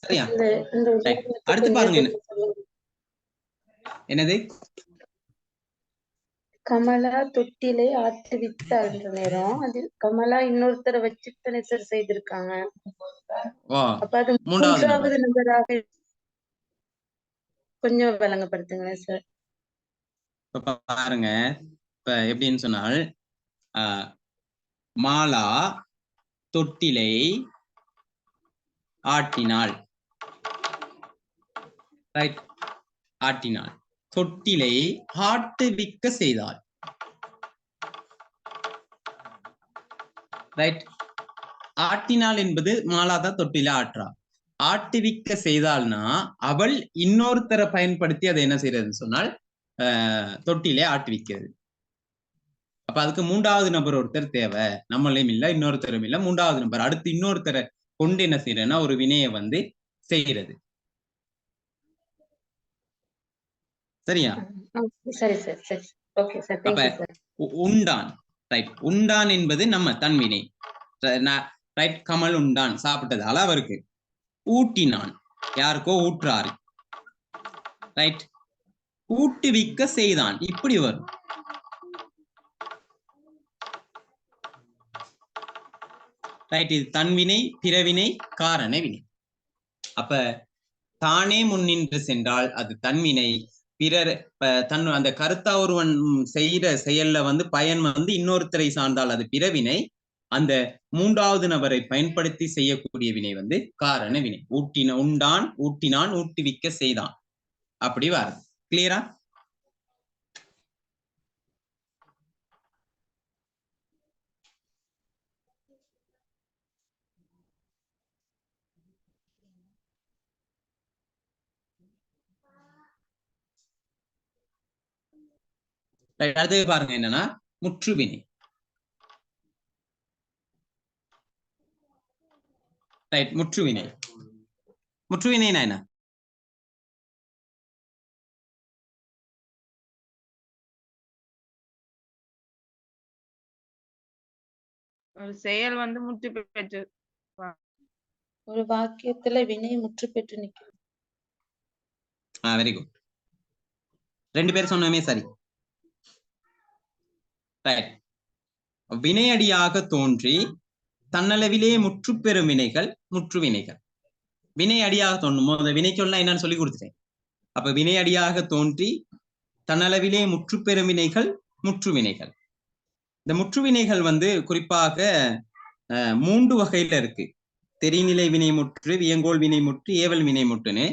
சரியா? அடுத்து பாருங்க, என்னது? கமலா தொட்டிலை ஆட்டுவித்தாள் என்ற நேரம் அதில் கமலா இன்னொருத்தரை வச்சு சார் செய்திருக்காங்க. அப்ப அது மூன்றாவது நபராக கொஞ்சம் விளங்கப்படுத்துங்களேன் சார். பாருங்க, இப்ப எப்படின்னு சொன்னால் மாலா தொட்டிலை ஆட்டினாள். ரைட். ஆட்டினாள். தொட்டிலை ஆட்டுவிக்க செய்தாள். ரைட். ஆட்டினாள் என்பது மாலாதான் தொட்டில ஆட்டுறா. ஆட்டுவிக்க செய்தாள்னா அவள் இன்னொருத்தரை பயன்படுத்தி அதை என்ன செய்யறதுன்னு சொன்னால் தொட்டிலே ஆட்டுவிக்கிறது. அப்ப அதுக்கு மூன்றாவது நபர் ஒருத்தர் தேவை. நம்மளையும் இல்ல, இன்னொருத்தரும் இல்ல, மூன்றாவது நபர். அடுத்து இன்னொருத்தரை கொண்டு என்ன செய்யறேன்னா ஒரு வினையை வந்து செய்யறது. சரியா? சரி சார், சரி. Okay sir. அப்ப உண்டான். ரைட். உண்டான் என்பது நம்ம தன்வினை. ரைட். கமல் உண்டான், சாப்பிட்டதால அவருக்கு. ஊட்டினான், யாருக்கோ ஊற்றாரு. ரைட். ஊட்டுவிக்க செய்தான், இப்படி வரும். ரைட். இது தன்வினை, பிறவினை, காரண வினை. அப்ப தானே முன்னின்று சென்றால் அது தன்வினை, பிறர் அந்த கருத்தா ஒருவன் செய்யற செயல்ல வந்து பயன் வந்து இன்னொருத்தரை சார்ந்தால் அது பிறவினை. அந்த மூன்றாவது நபரை பயன்படுத்தி செய்யக்கூடிய வினை வந்து காரண வினை. உண்டான், ஊட்டினான், ஊட்டுவிக்க செய்தான், அப்படி வருது. கிளியரா? அடுத்தது பாருங்க என்னன்னா முற்றுவினை. ரைட், முற்றுவினை. முற்றுவினைனா என்ன? ஒரு செயல் வந்து முற்று பெற்று ஒரு வாக்கியத்துல வினை முற்று பெற்று நிற்கும். Very good. 2 பேர் சொன்னமே சரி. ரைட். வினையடியாக தோன்றி தன்னளவிலே முற்று பெறும் வினைகள் முற்றுவினைகள். வினை அடியாக தோன்றும் அந்த வினை சொல்ல என்னன்னு சொல்லி கொடுத்துட்டேன். அப்ப வினையடியாக தோன்றி தன்னளவிலே முற்று பெறும் வினைகள் முற்றுவினைகள். இந்த முற்றுவினைகள் வந்து குறிப்பாக 3 வகையில இருக்கு. தெரிநிலை வினைமுற்று, வியங்கோள் வினைமுற்று, ஏவல் வினைமுற்றுன்னு.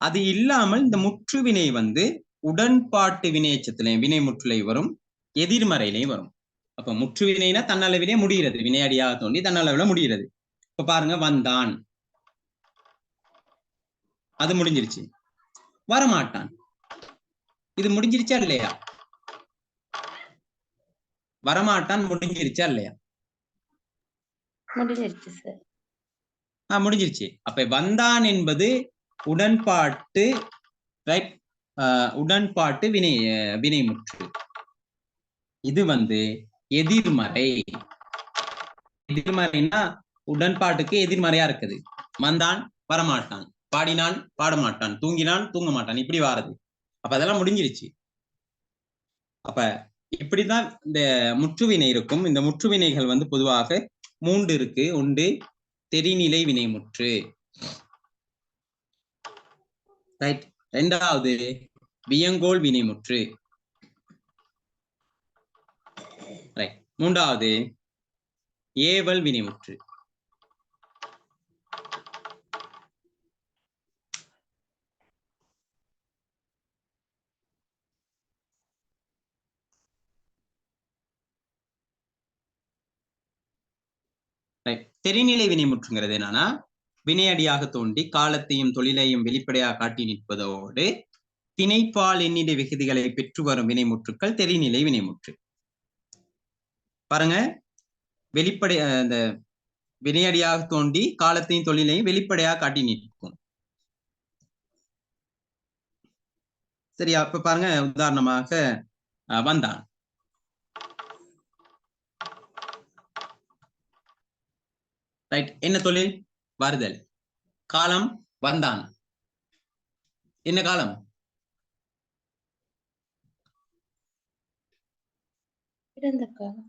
அது இல்லாமல் இந்த முற்றுவினை வந்து உடன்பாட்டு வினையச்சத்திலையும் வினைமுற்றுலையும் வரும், எதிர்மறையிலையும் வரும். அப்ப முற்றுவினைனா தன்னளவிலே முடிகிறது, வினையடியாக தோண்டி தன்னளவில முடிகிறது. இப்ப பாருங்க, வந்தான், அது முடிஞ்சிருச்சு. வரமாட்டான், இது முடிஞ்சிருச்சா இல்லையா? வரமாட்டான் முடிஞ்சிருச்சா இல்லையா? முடிஞ்சிருச்சு சார். முடிஞ்சிருச்சு. அப்ப வந்தான் என்பது உடன்பாட்டு, ரைட், உடன்பாட்டு வினைமுற்று. இது வந்து எதிர்மறை. எதிர்மறைனா உடன்பாட்டுக்கு எதிர்மறையா இருக்குது. வந்தான் வரமாட்டான், பாடினான் பாடமாட்டான், தூங்கினான் தூங்க மாட்டான், இப்படி வாரது. அப்ப அதெல்லாம் முடிஞ்சிருச்சு. அப்ப இப்படிதான் இந்த முற்றுவினை இருக்கும். இந்த முற்றுவினைகள் வந்து பொதுவாக 3 இருக்கு. ஒன்று தெரிநிலை வினைமுற்று, ரைட். 2வது வியங்கோள் வினைமுற்று, ரைட். 3வது ஏவல் வினைமுற்று. தெரிநிலை வினைமுற்றுங்கிறது என்னன்னா, வினையடியாக தோண்டி காலத்தையும் தொழிலையும் வெளிப்படையாக காட்டி நிற்பதோடு திணைப்பால் எண்ணிடை விகுதிகளை பெற்று வரும் வினைமுற்றுக்கள் தெரிநிலை வினைமுற்று. பாருங்க, வெளிப்படை அந்த வினையடியாக தோண்டி காலத்தையும் தொழிலையும் வெளிப்படையாக காட்டி நிற்கும். சரியா? இப்ப பாருங்க, உதாரணமாக வந்தான். ரைட். என்ன தொழில்? வருதல். காலம் வந்தான். என்ன காலம்? இறந்த காலம்.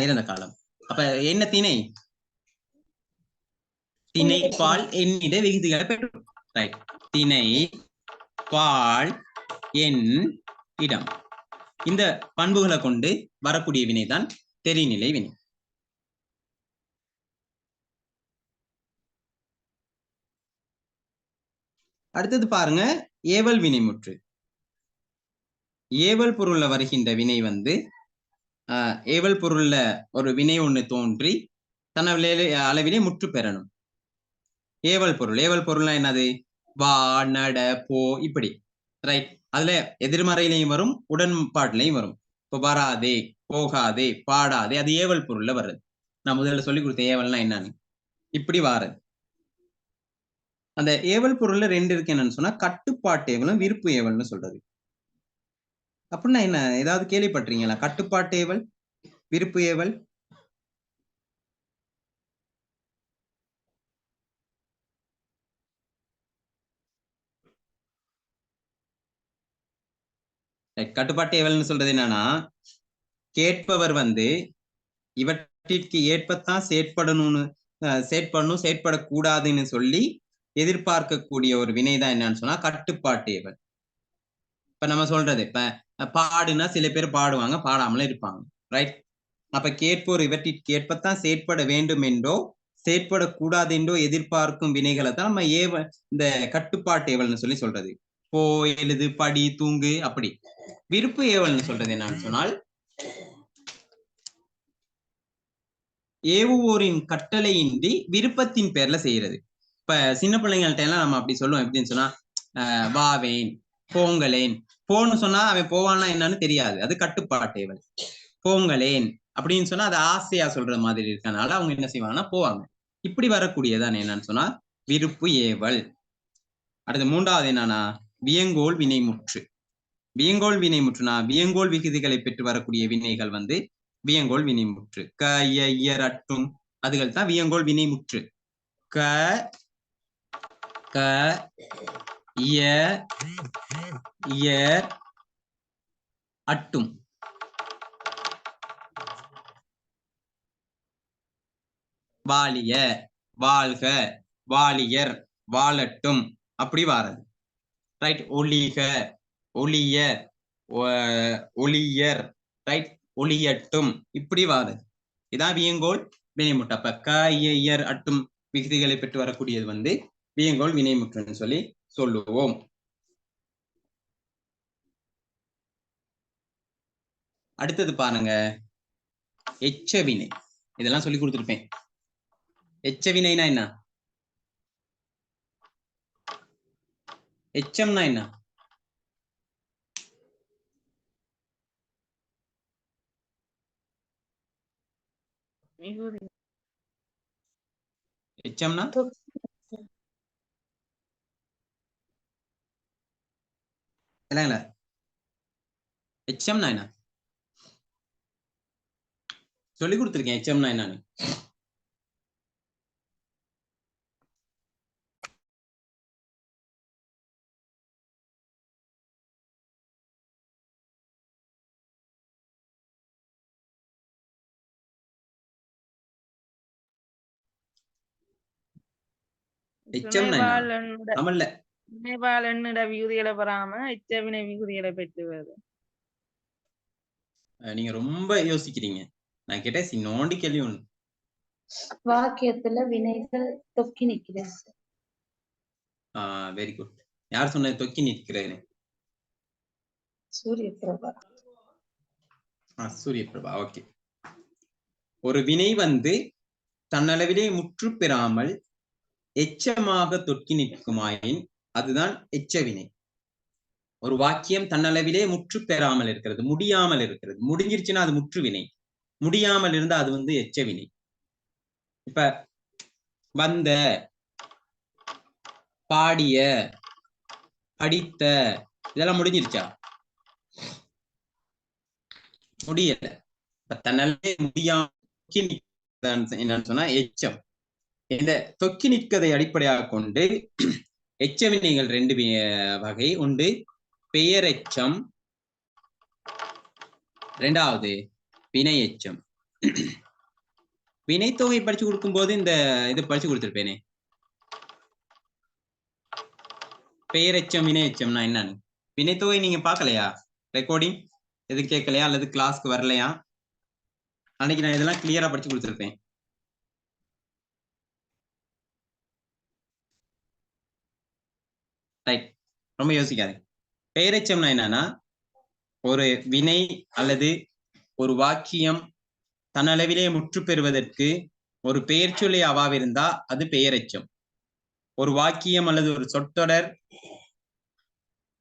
இறந்த காலம். அப்ப என்ன திணை? திணை பால் எண்ணிட விகுதிகளை பெற்றோம். ரைட். திணை பால் எண் இடம், இந்த பண்புகளை கொண்டு வரக்கூடிய வினைதான் தெரிநிலை வினை. அடுத்தது பாருங்க, ஏவல் வினைமுற்று. ஏவல் பொருள்ல வருகின்ற வினை வந்து ஏவல் பொருள்ல ஒரு வினை ஒண்ணு தோன்றி தன்ன அளவிலே முற்று பெறணும். ஏவல் பொருள். ஏவல் பொருள்னா என்னது? வா, நட, போ, இப்படி. ரைட். அதுல எதிர்மறையிலையும் வரும், உடன்பாட்டிலையும் வரும். இப்போ வராதே, போகாதே, பாடாதே, அது ஏவல் பொருள்ல வர்றது. நான் முதல்ல சொல்லி கொடுத்த ஏவல்னா என்னன்னு இப்படி வாரது. அந்த ஏவல் பொருள்ல 2 இருக்கு. என்னன்னு சொன்னா கட்டுப்பாட்டு ஏவலும் விருப்பு ஏவல்னு சொல்றது. அப்படின்னா என்ன, ஏதாவது கேள்விப்பட்டிருக்கீங்களா? கட்டுப்பாட்டு ஏவல், விருப்பு ஏவல். கட்டுப்பாட்டு ஏவல்னு சொல்றது என்னன்னா, கேட்பவர் வந்து இவற்றிற்கு ஏற்பத்தான் செயற்படணும்னு செயற்படக்கூடாதுன்னு சொல்லி எதிர்பார்க்கக்கூடிய ஒரு வினைதான் என்னன்னு சொன்னா கட்டுப்பாட்டு ஏவல். இப்ப நம்ம சொல்றது இப்ப பாடுனா சில பேர் பாடுவாங்க, பாடாமலே இருப்பாங்க. ரைட்? அப்ப கேட்போர் இவற்றிற்கு கேட்பத்தான் செயற்பட வேண்டும் என்றோ செயற்படக்கூடாது என்றோ எதிர்பார்க்கும் வினைகளை தான் நம்ம இந்த கட்டுப்பாட்டு ஏவல்னு சொல்லி சொல்றது. போ, எழுது, படி, தூங்கு, அப்படி. விருப்பு ஏவல்னு சொல்றது என்னன்னு சொன்னால் ஏவுவோரின் கட்டளையின்றி விருப்பத்தின் பேர்ல செய்யறது. இப்ப சின்ன பிள்ளைங்கள்ட்ட எல்லாம் நம்ம அப்படி சொல்லுவோம். எப்படின்னு சொன்னா வாவேன், போங்களேன். போன்னு சொன்னா அவன் போவான்னா என்னன்னு தெரியாது, அது கட்டுப்பாட்டு ஏவல். போங்களேன் அப்படின்னு சொன்னா அது ஆசையா சொல்ற மாதிரி இருக்கனால அவங்க என்ன செய்வாங்கன்னா போவாங்க. இப்படி வரக்கூடியதான் என்னன்னு சொன்னா விருப்பு ஏவல். அடுத்து மூன்றாவது என்னன்னா வியங்கோல் வினைமுற்று. வியங்கோல் வினைமுற்றுனா வியங்கோல் விகுதிகளை பெற்று வரக்கூடிய வினைகள் வந்து வியங்கோல் வினைமுற்று. க, இயர், அட்டும் அதுகள் தான் வியங்கோல் வினைமுற்று. க, இயர், அட்டும். வாலிய, வாழ்க, வாலியர், வாழட்டும், அப்படி வாரது. ரைட்? ஒளிக, ஒளிய, ஒளியர், ரைட்? ஒளியட்டும், இப்படி வாரது. இதான் வியங்கோல் வினைமுற்று. அப்ப க, இயர், அட்டும் விகுதிகளை பெற்று வரக்கூடியது வந்து வியங்கோல் வினைமுற்றுன்னு சொல்லி சொல்லுவோம். அடுத்தது பாருங்க எச்சவினை. இதெல்லாம் சொல்லி கொடுத்துருப்பேன். எச்சவினைனா என்ன? எச்சம்னா என்ன? எச்சம்னா இல்லைங்களா? எச்சம்னா என்ன சொல்லி கொடுத்துருக்கேன். எச்சம்னா என்னன்னு தமிழ்ல விகுதிகளை பெறாம எச்சவினை விகுதிகளை பெற்றுவது. நீங்க ரொம்ப யோசிக்கிறீங்க. நான் கேட்டேன் சின்னோண்டி கேள்வி ஒண்ணு. வாக்கியத்துல வினைகள் தொக்கி நிக்கிறது. Very good. யார் சொன்னது தொக்கி நிற்கிறேன்னு? சூரியபிரபா. சூரியபிரபா. ஓகே. ஒரு வினை வந்து தன்னளவிலே முற்று பெறாமல் எச்சமாக தொக்கி நிற்குமாயின் அதுதான் எச்சவினை. ஒரு வாக்கியம் தன்னளவிலே முற்று பெறாமல் இருக்கிறது, முடியாமல் இருக்கிறது. முடிஞ்சிருச்சுன்னா அது முற்று வினை. முடியாமல் இருந்தா அது வந்து எச்சவினை. இப்ப வந்த, பாடிய, படித்த இதெல்லாம் முடிஞ்சிருச்சா? முடியல. தன்னளவே முடியாம என்னன்னு சொன்னா எச்சம். இந்த தொக்கி நிற்கதை அடிப்படையாக கொண்டு எச்சவினைகள் ரெண்டு வகை உண்டு. பெயரெச்சம், இரண்டாவது வினை எச்சம். வினைத்தொகை படிச்சு கொடுக்கும் போது இந்த இது படிச்சு கொடுத்துருப்பேனே, பெயரெச்சம் வினை எச்சம்னா என்னன்னு. வினைத்தொகை நீங்க பார்க்கலையா? ரெக்கார்டிங் எது கேட்கலையா அல்லது கிளாஸ்க்கு வரலையா? அன்னைக்கு நான் இதெல்லாம் கிளியரா படிச்சு கொடுத்துருப்பேன். ரைட், ரொம்ப யோசிக்காது. பெயரெச்சம்னா என்னன்னா ஒரு வினை அல்லது ஒரு வாக்கியம் தன்னளவிலே முற்று பெறுவதற்கு ஒரு பெயர் சொல்லி அவாவிருந்தா அது பெயரெச்சம். ஒரு வாக்கியம் அல்லது ஒரு சொற்றொடர்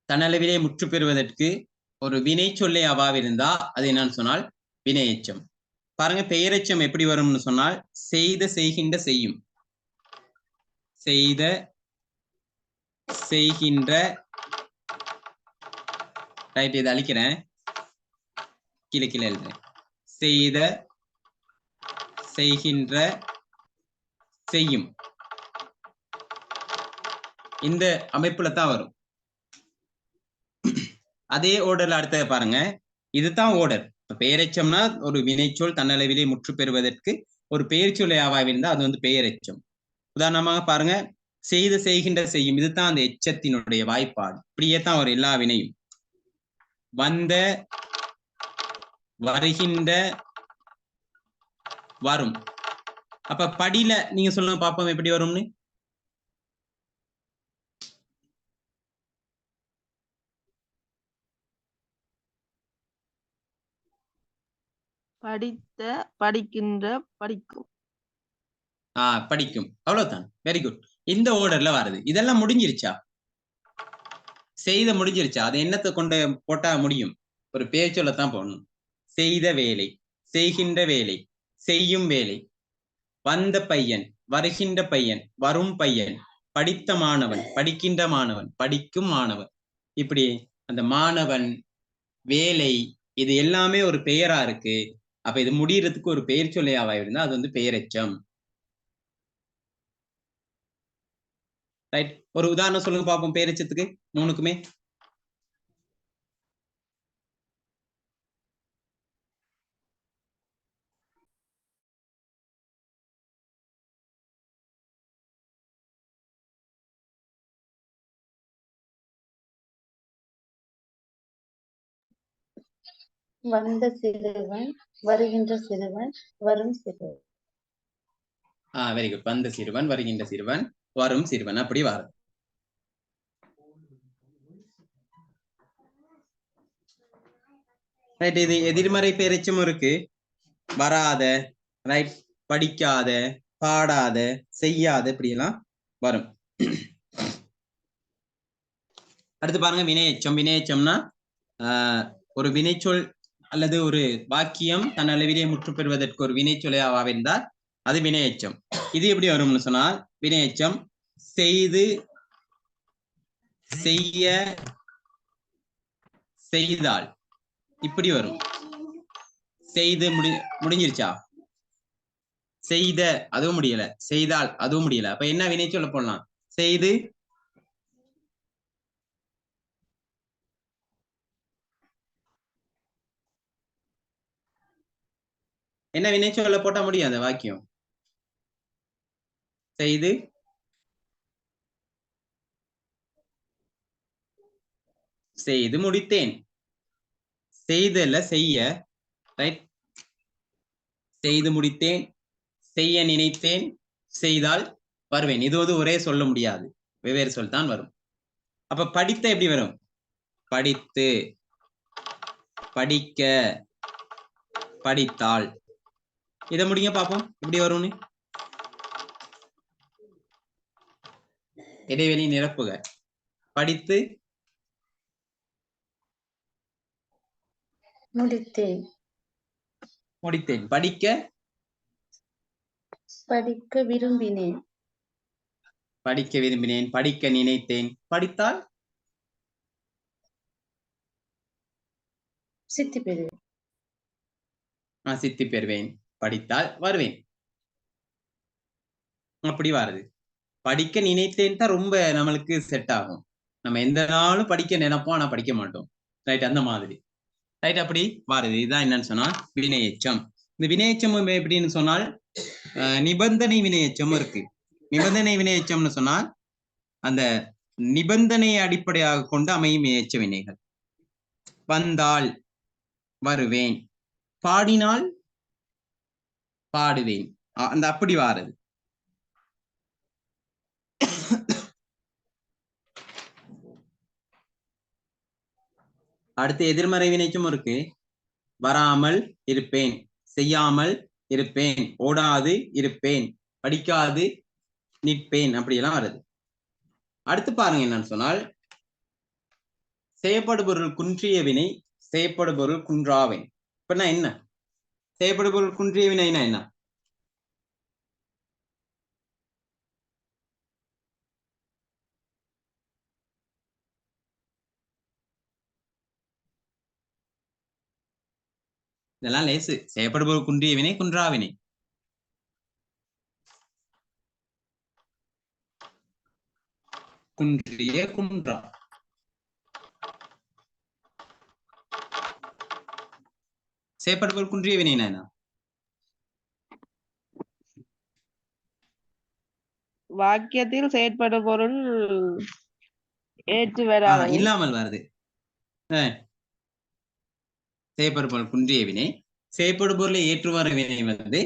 தன்னளவிலே முற்று பெறுவதற்கு ஒரு வினை சொல்லை அவாவிருந்தா அது என்னன்னு சொன்னால் வினை எச்சம். பாருங்க, பெயரெச்சம் எப்படி வரும்னு சொன்னால் செய்த, செய்கின்ற, செய்யும். செய்த, செய்கின்ற, ரைட், இதை அழிக்கிறேன், கீழே கீழே எழுதுறேன். செய்த, செய்கின்ற, செய்யும். இந்த அமைப்புல தான் வரும். அதே ஓர்டர்ல அடுத்த பாருங்க, இதுதான் ஓர்டர். பெயரெச்சம்னா ஒரு வினைச்சொல் தன்னளவிலே முற்று பெறுவதற்கு ஒரு பெயர் சொல்லை ஆவாவிருந்தா அது வந்து பெயரெச்சம். உதாரணமாக பாருங்க, செய்த, செய்கின்ற, செய்யும். இதுதான் அந்த எச்சத்தினுடைய வாய்ப்பாடு. இப்படியே தான் ஒரு எல்லா வினையும். வந்த, வருகின்ற, வரும். அப்ப படியில நீங்க சொல்லுங்க பாப்போம் எப்படி வரும்னு. படித்த, படிக்கின்ற, படிக்கும். படிக்கும். அவ்வளவுதான். Very good. இந்த ஓர்டர்ல வருது. இதெல்லாம் முடிஞ்சிருச்சா? செய்த முடிஞ்சிருச்சா? அது என்னத்தை கொண்டு போட்டா முடியும்? ஒரு பேர் சொல்லத்தான் போடணும். செய்த வேலை, செய்கின்ற வேலை, செய்யும் வேலை, வந்த பையன், வருகின்ற பையன், வரும் பையன், படித்த மாணவன், படிக்கின்ற மாணவன், படிக்கும் மாணவன். இப்படி அந்த மாணவன், வேலை, இது எல்லாமே ஒரு பெயரா இருக்கு. அப்ப இது முடியறதுக்கு ஒரு பெயர் சொல்லையாவா இருந்தா அது வந்து பெயரெச்சம். ரைட். ஒரு உதாரணம் சொல்லுங்க பாப்போம் பெயரெச்சத்துக்கு மூணுக்குமே. வந்த சிறுவன், வருகின்ற சிறுவன், வரும் சிறுவன். Very good. வந்த சிறுவன், வருகின்ற சிறுவன், வரும் சிறுவன். அப்படி வரும். ரைட். இது எதிர்மறை பெயரெச்சமும் இருக்கு. வராத, ரைட், படிக்காத, பாடாத, செய்யாத, இப்படி எல்லாம் வரும். அடுத்து பாருங்க வினையெச்சம். வினையெச்சம்னா ஒரு வினைச்சொல் அல்லது ஒரு வாக்கியம் தன் அளவிலே முற்று பெறுவதற்கு ஒரு வினைச்சொலையாவா இருந்தால் அது வினையெச்சம். இது எப்படி வரும்னு சொன்னால் வினையெச்சம் செய்து, செய்ய, செய்தால் இப்படி வரும். செய்து முடிஞ்சிருச்சா? செய்த அதுவும் முடியல, செய்தால் அதுவும் முடியல. அப்ப என்ன வினைச்சொல்ல போடலாம்? செய்து, என்ன வினைச்சொல்ல போட்டா முடியும் அந்த வாக்கியம்? செய்து, செய்து முடித்தேன். செய்தல செய்ய, ரைட். செய்து முடித்தேன், செய்ய நினைத்தேன், செய்தால் வருவேன். இது ஒரே சொல்ல முடியாது, வெவ்வேறு சொல் தான் வரும். அப்ப படித்த எப்படி வரும்? படித்து, படிக்க, படித்தாள். இதை முடிங்க பாப்போம் எப்படி வரும்னு. இடைவெளி நிரப்புக. படித்து, முடித்தேன். முடித்தேன். படிக்க, படிக்க விரும்பினேன். படிக்க விரும்பினேன், படிக்க நினைத்தேன். படித்தால் சித்தி பெறுவேன். சித்தி பெறுவேன். படித்தால் வருவேன். அப்படி வருது. படிக்க நினைத்தேன் தான் ரொம்ப நம்மளுக்கு செட் ஆகும். நம்ம எந்த நாளும் படிக்க நினைப்போம், ஆனா படிக்க மாட்டோம். ரைட். அந்த மாதிரி. ரைட். அப்படி வருது. இதுதான் என்னன்னு சொன்னா வினையெச்சம். இந்த வினையெச்சம் எப்படின்னு சொன்னால் நிபந்தனை வினையெச்சம் இருக்கு. நிபந்தனை வினையெச்சம்னு சொன்னால் அந்த நிபந்தனையை அடிப்படையாக கொண்டு அமையும் எச்ச வினைகள். வந்தால் வருவேன், பாடினால் பாடுவேன், அந்த அப்படி வாரது. அடுத்து எதிர்மறை வினைச்சும் இருக்கு. வராமல் இருப்பேன், செய்யாமல் இருப்பேன், ஓடாது இருப்பேன், படிக்காது நிற்பேன், அப்படியெல்லாம் வருது. அடுத்து பாருங்க என்னன்னு சொன்னால் செய்யப்படுபொருள் குன்றிய வினை, செய்யப்படுபொருள் குன்றாவினை. இப்ப என்ன செய்யப்படுபொருள் குன்றிய வினைனா என்ன? இதெல்லாம் லேசு. செய்யப்படுபொருள் குன்றிய வினை, குன்றாவினை. குன்றிய, குன்றா. செய்யப்படுபொருள் குன்றிய வினைனா என்ன? வாக்கியத்தில் செயற்படும் பொருள் ஏற்று வராது, இல்லாமல் வருது. செயற்படுபொருள் குன்றிய வினை. செயற்படுபொருளை ஏற்று வர வினை வந்து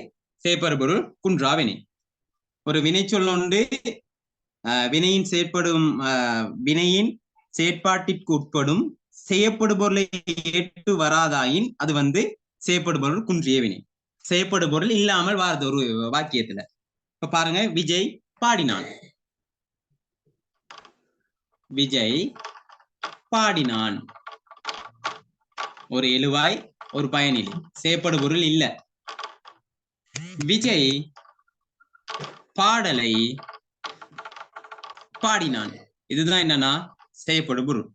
செயற்படுபொருள் குன்றா வினை. ஒரு வினை சொல்லொண்டு வினையின் செயற்படும் வினையின் செயற்பாட்டிற்கு உட்படும் செய்யப்படுபொருளை ஏற்று வராதாயின் அது வந்து செயற்படுபொருள் குன்றிய வினை. செயற்படுபொருள் இல்லாமல் வாரது ஒரு வாக்கியத்துல. இப்ப பாருங்க, விஜய் பாடினான். விஜய் பாடினான். ஒரு எழுவாய் ஒரு பயனிலை, செயற்படுபொருள் இல்ல. விஜய் பாடலை பாடினான். இதுதான் என்னன்னா செயற்படுபொருள்.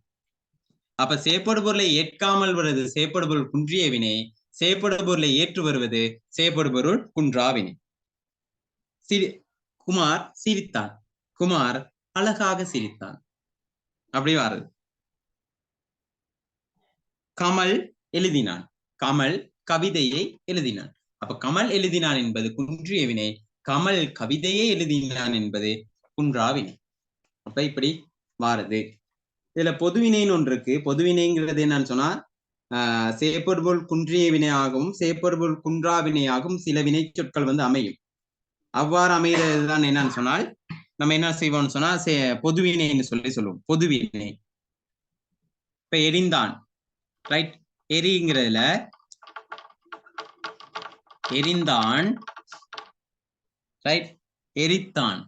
அப்ப செயற்படுபொருளை ஏற்காமல் வருவது செயற்படுபொருள் குன்றிய வினை. செயற்படுபொருளை ஏற்று வருவது செயற்படுபொருள் குன்றா வினை. குமார் சிரித்தான். குமார் அழகாக சிரித்தான். அப்படி வருது. கமல் எழுதினான். கமல் கவிதையை எழுதினான். அப்ப கமல் எழுதினான் என்பது குன்றிய வினை. கமல் கவிதையை எழுதினான் என்பது குன்றா வினை. அப்ப இப்படி வாருது. இதுல பொதுவினைன்னு ஒன்று இருக்கு. பொதுவினைங்கிறது என்னன்னு சொன்னா செயற்படுபொருள் குன்றிய வினையாகவும் செயற்படுபொருள் குன்றா வினையாகவும் சில வினை சொற்கள் வந்து அமையும். அவ்வாறு அமைகிறதுதான் என்னன்னு சொன்னால் நம்ம என்ன செய்வோம்னு சொன்னா பொதுவினைன்னு சொல்லுவோம். பொதுவினை. இப்ப எரிந்தான், ரைட்? எரிங்கிறதுல எரிந்தான், ரைட்? எரித்தான்.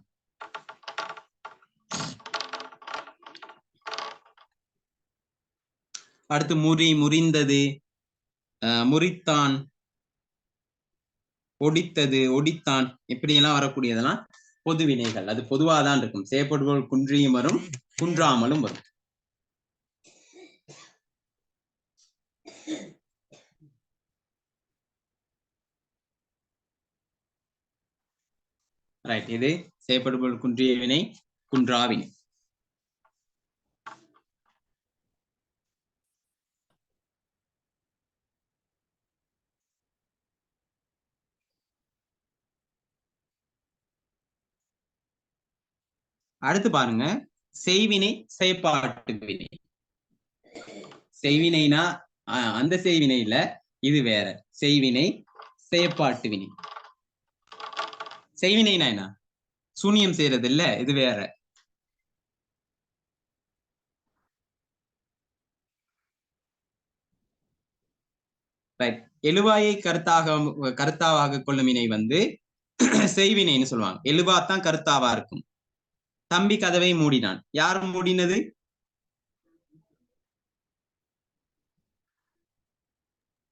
அடுத்து முறிந்தது, முறித்தான், ஒடித்தது, ஒடித்தான், இப்படி எல்லாம் வரக்கூடியதெல்லாம் பொது வினைகள். அது பொதுவாதான் இருக்கும். செயற்படுபொருள் குன்றியும் வரும், குன்றாமலும் வரும். ரைட், இது செயற்படுபொருள் குன்றிய வினை, குன்றா வினை. அடுத்து பாருங்க, செய்வினை செயற்பாட்டு வினை. செய்வினைனா அந்த செய்வினை இல்ல, இது வேற. செய்வினை செயற்பாட்டு வினை. செய்வினைனா என்ன? சூனியம் செய்யறது இல்ல, இது வேற. எழுவாயை கருத்தாவாக கொள்ளும் வினை வந்து செய்வினைன்னு சொல்லுவாங்க. எழுவாத்தான் கருத்தாவா இருக்கும். தம்பி கதவை மூடினான். யார் மூடினது?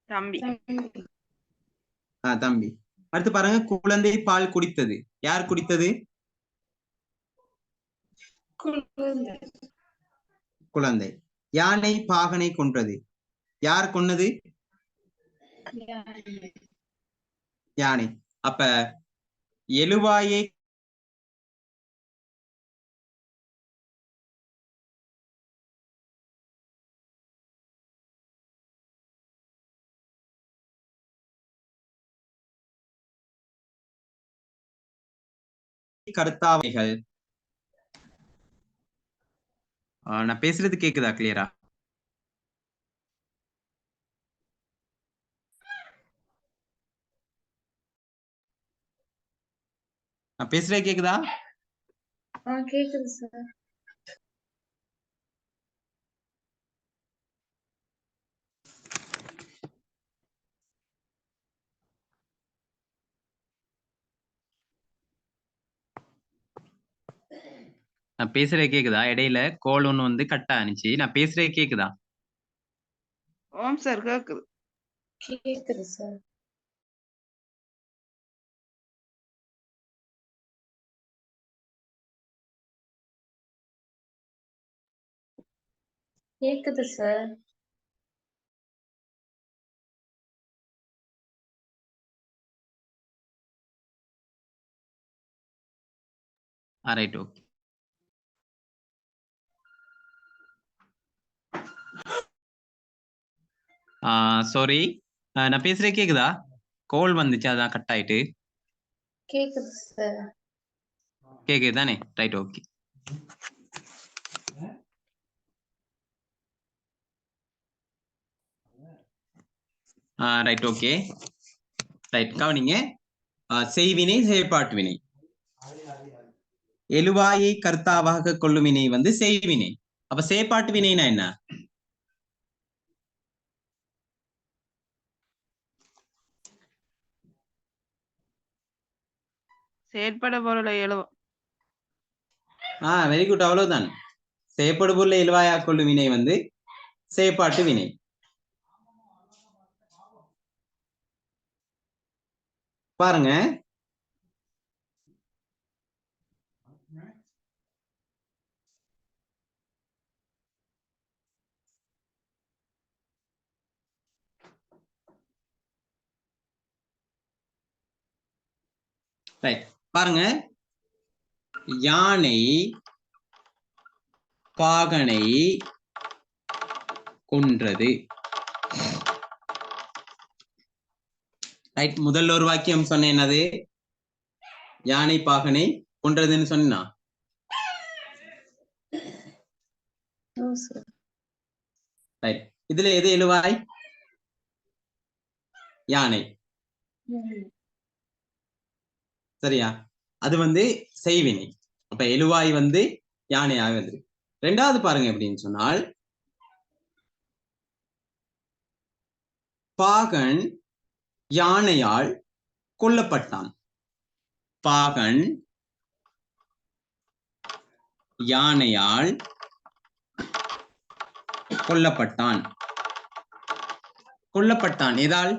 தம்பி. தம்பி. அடுத்து பாருங்க, குழந்தை பால் குடித்தது. யார் குடித்தது? குழந்தை. யானை பாகனை கொன்றது. யார் கொன்னது? யானை. அப்ப எழுவாயை கருத்தாவைகள். நான் பேசுறது கேக்குதா கிளியரா? நான் பேசுறது கேக்குதா? கேக்குது சார். நான் பேசுறது கேக்குதா? இடையில கோல் ஒண்ணு வந்து கட் ஆனிச்சு. நான் பேசுறது கேக்குதா? ஓம் சார், கேக்குது. கேக்குது சார். கேக்குது சார். Right, okay. சாரி, நான் பேசுறது கேக்குதா? கோல் வந்துச்சு, அதான் கட் ஆயிட்டு. கேக்குது சார். கேக்குது தானே? Right, okay. Right, okay. Right, கவனிங்க. செய்வினை, செயற்பாட்டு வினை. எழுவாயை கர்த்தாவாக கொள்ளும் வினை வந்து செய்வினை. அப்ப செயற்பாட்டு வினைனா என்ன? செயற்பட பொருளை வெரி குட், அவ்வளவுதான். செயற்படு பொருளை எழுவாயா கொள்ளும் வினை வந்து செயற்பாட்டு வினை. பாருங்க, பாருங்க, யானை பாகனை கொன்றது. ரைட், முதல்ல ஒரு வாக்கியம் சொன்னேன், என்னது? யானை பாகனை கொன்றதுன்னு சொன்னா. ரைட், இதுல எது எழுவாய்? யானை. சரியா? அது வந்து செய்வினை. அப்ப எழுவாய் வந்து யானையாக வந்து. ரெண்டாவது பாருங்க எப்படின்னு சொன்னால், பாகன் யானையால் கொல்லப்பட்டான். பாகன் யானையால் கொல்லப்பட்டான். கொல்லப்பட்டான் எதால்?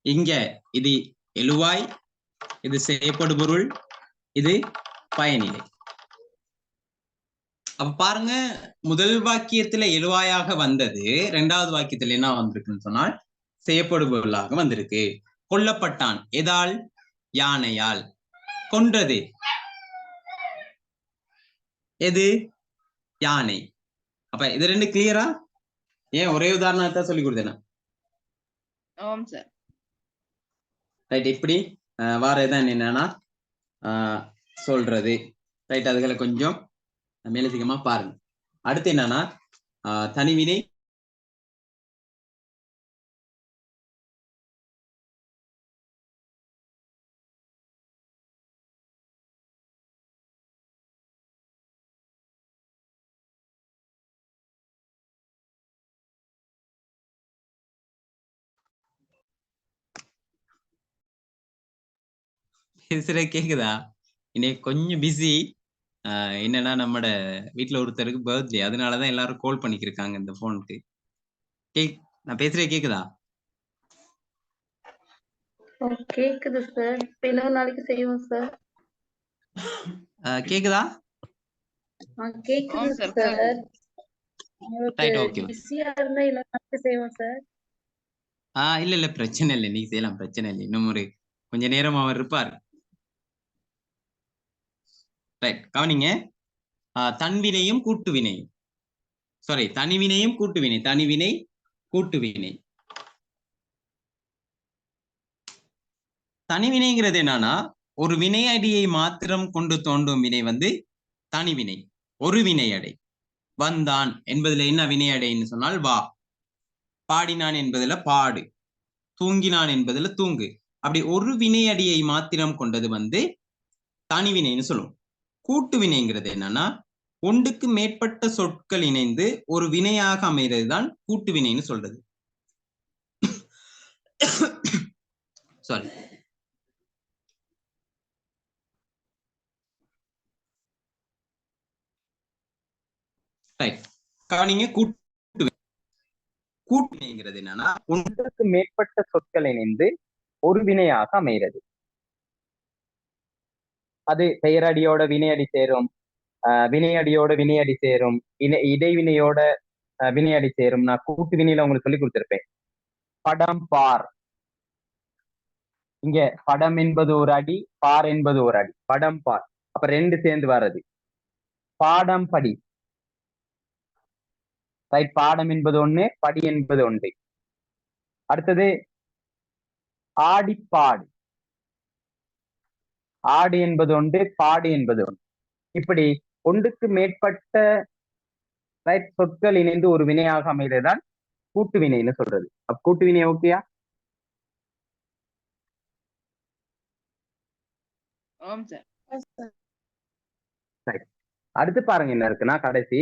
இங்க இது எழுவாய், இது செயற்படு பொருள், இது பயனிலை. அப்ப பாருங்க, முதல் வாக்கியத்துல எழுவாயாக வந்தது, இரண்டாவது வாக்கியத்துல என்ன வந்திருக்குன்னு சொன்னால் செயற்படு பொருளாக வந்திருக்கு. கொல்லப்பட்டான் எதால்? யானையால். கொன்றது எது? யானை. அப்ப இது ரெண்டு கிளியரா? ஏன் ஒரே உதாரணத்தை சொல்லி கொடுத்தேன். ரைட், இப்படி வாரதான் என்னன்னா சொல்றது. ரைட், அதுகளை கொஞ்சம் மேலதிகமா பாருங்க. அடுத்து என்னன்னா தனிவினை, பேசுற கேக்குதா? இன்னைக்கு கொஞ்சம் பிஸி. என்னன்னா நம்மட வீட்டுல ஒருத்தருக்கு பர்த்டே, அதனாலதான் எல்லாரும் கால் பண்ணிக்கிருக்காங்க இந்த போனுக்கு. நான் பேசுறேன் கேக்குதா? கேக்குது சார். இன்னொரு நாளைக்கு செய்வோம் சார். கேக்குதா? கேக்குது சார். Right, okay. பிஸியா இருந்தா இன்னொரு நாளைக்கு செய்வோம் சார். இல்ல பிரச்சனை இல்லை, நீங்க செய்யலாம், பிரச்சனை இல்லை. இன்னும் ஒரு கொஞ்ச நேரம் அவர் இருப்பார். ரைட், கவனிங்க. தன்வினையும் கூட்டுவினையும், சாரி, தனிவினையும் கூட்டுவினை. தனிவினை கூட்டுவினை. தனிவினைங்கிறது என்னன்னா, ஒரு வினையடியை மாத்திரம் கொண்டு தோன்றும் வினை வந்து தனிவினை. ஒரு வினையடை. வந்தான் என்பதுல என்ன வினையடைன்னு சொன்னால் வா. பாடினான் என்பதுல பாடு. தூங்கினான் என்பதுல தூங்கு. அப்படி ஒரு வினையடியை மாத்திரம் கொண்டது வந்து தனிவினைன்னு சொல்லுவோம். கூட்டு வினைங்கிறது என்னன்னா, ஒன்றுக்கு மேற்பட்ட சொற்கள் இணைந்து ஒரு வினையாக அமைகிறது தான் கூட்டு வினைன்னு சொல்றது. சாரி. ரைட், கவனிங்க. கூட்டுவினைங்கிறது என்னன்னா, ஒன்றுக்கு மேற்பட்ட சொற்கள் இணைந்து ஒரு வினையாக அமைகிறது. அது பெயரடியோட வினையடி சேரும், வினையடியோட வினையடி சேரும், இடைவினையோட வினையடி சேரும். நான் கூட்டு வினையில உங்களுக்கு சொல்லி கொடுத்திருப்பேன். படம் பார். இங்க படம் என்பது ஒரு அடி, பார் என்பது ஒரு அடி. படம் பார், அப்ப ரெண்டு சேர்ந்து வர்றது. பாடம் படி. ரைட், பாடம் என்பது ஒண்ணு, படி என்பது ஒன்று. அடுத்தது ஆடிப்பாடு. ஆடு என்பது ஒன்று, பாடு என்பது ஒன்று. இப்படி ஒன்றுக்கு மேற்பட்ட சொற்கள் இணைந்து ஒரு வினையாக அமைகிறதால் கூட்டு வினைன்னு சொல்றது. அப்ப கூட்டு வினை ஓகேயா? சரி, அடுத்து பாருங்க என்ன இருக்குன்னா கடைசி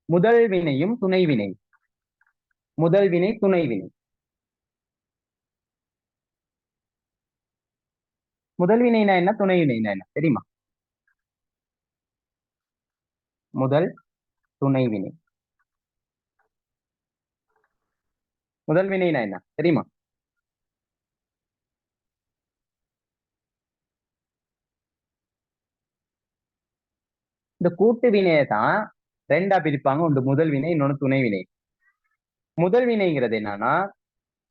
முதல் வினையும் துணை வினை. முதல் வினை துணை வினை. முதல் வினைனா என்ன, துணை வினைனா என்ன தெரியுமா? முதல் துணை வினை. முதல் வினைனா என்ன தெரியுமா? இந்த கூட்டு வினையை தான் ரெண்டா பிரிப்பாங்க, ஒன்று முதல் வினை, இன்னொன்று துணை வினை. முதல் வினைங்கிறது என்னன்னா